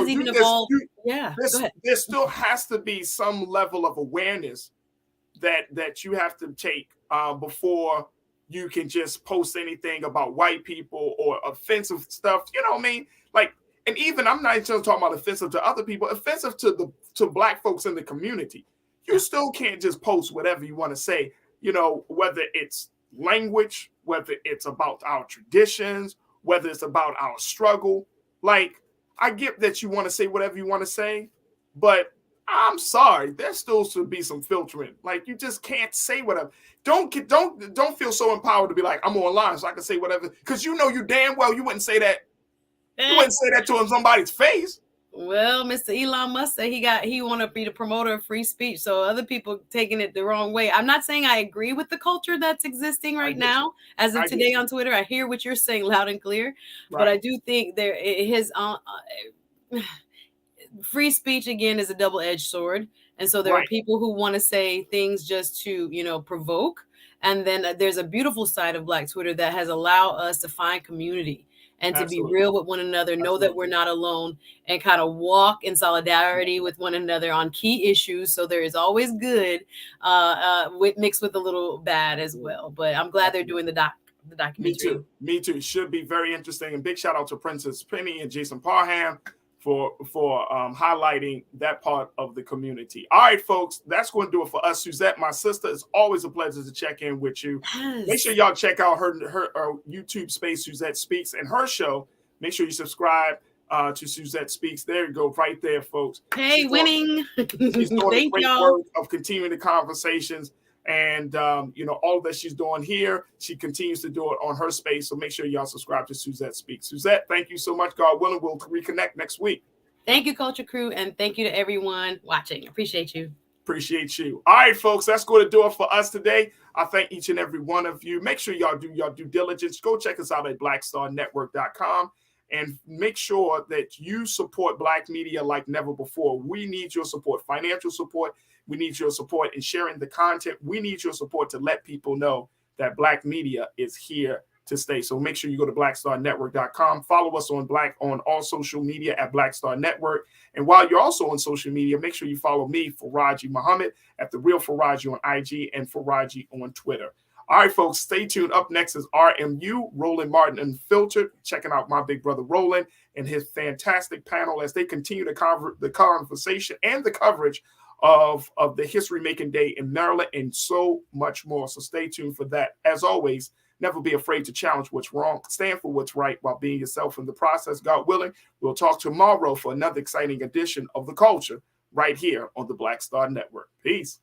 even evolved. Go ahead. There still has to be some level of awareness that you have to take before you can just post anything about white people or offensive stuff. You know what I mean? Like, and even I'm not just talking about offensive to other people, offensive to black folks in the community. You still can't just post whatever you want to say, you know, whether it's language, whether it's about our traditions, whether it's about our struggle. Like, I get that you want to say whatever you want to say, but I'm sorry, there still should be some filtering. Like, you just can't say whatever. Don't feel so empowered to be like, I'm online so I can say whatever, because you know you damn well you wouldn't say that. You wouldn't say that to somebody's face. Well, Mr. Elon Musk said he want to be the promoter of free speech, so other people taking it the wrong way. I'm not saying I agree with the culture that's existing right now, as of today on Twitter. I hear what you're saying loud and clear, but I do think free speech again is a double-edged sword, and so there are people who want to say things just to, you know, provoke, and then there's a beautiful side of Black Twitter that has allowed us to find community and to be real with one another, know that we're not alone, and kind of walk in solidarity with one another on key issues. So there is always good mixed with a little bad as well. But I'm glad they're doing the documentary. Me too. It should be very interesting. And big shout out to Princess Penny and Jason Parham for highlighting that part of the community. All right, folks, that's going to do it for us. Suzette, my sister, it's always a pleasure to check in with you. Yes. Make sure y'all check out her YouTube space, Suzette Speaks, and her show. Make sure you subscribe to Suzette Speaks. There you go, right there, folks. Hey, winning. She's doing a great work of continuing the conversations. And, you know, all that she's doing here, she continues to do it on her space. So make sure y'all subscribe to Suzette Speaks. Suzette, thank you so much. God willing, we'll reconnect next week. Thank you, Culture Crew. And thank you to everyone watching. Appreciate you. Appreciate you. All right, folks, that's going to do it for us today. I thank each and every one of you. Make sure y'all do your due diligence. Go check us out at blackstarnetwork.com. And make sure that you support Black media like never before. We need your support, financial support. We need your support in sharing the content. We need your support to let people know that Black media is here to stay. So make sure you go to blackstarnetwork.com. Follow us on all social media at Black Star Network. And while you're also on social media, make sure you follow me, Faraji Muhammad, at The Real Faraji on IG and Faraji on Twitter. All right, folks, stay tuned. Up next is RMU, Roland Martin Unfiltered. Checking out my big brother Roland and his fantastic panel as they continue to cover the conversation and the coverage of the history-making day in Maryland and so much more. So stay tuned for that. As always, never be afraid to challenge what's wrong. Stand for what's right while being yourself in the process. God willing, we'll talk tomorrow for another exciting edition of The Culture right here on the Black Star Network. Peace.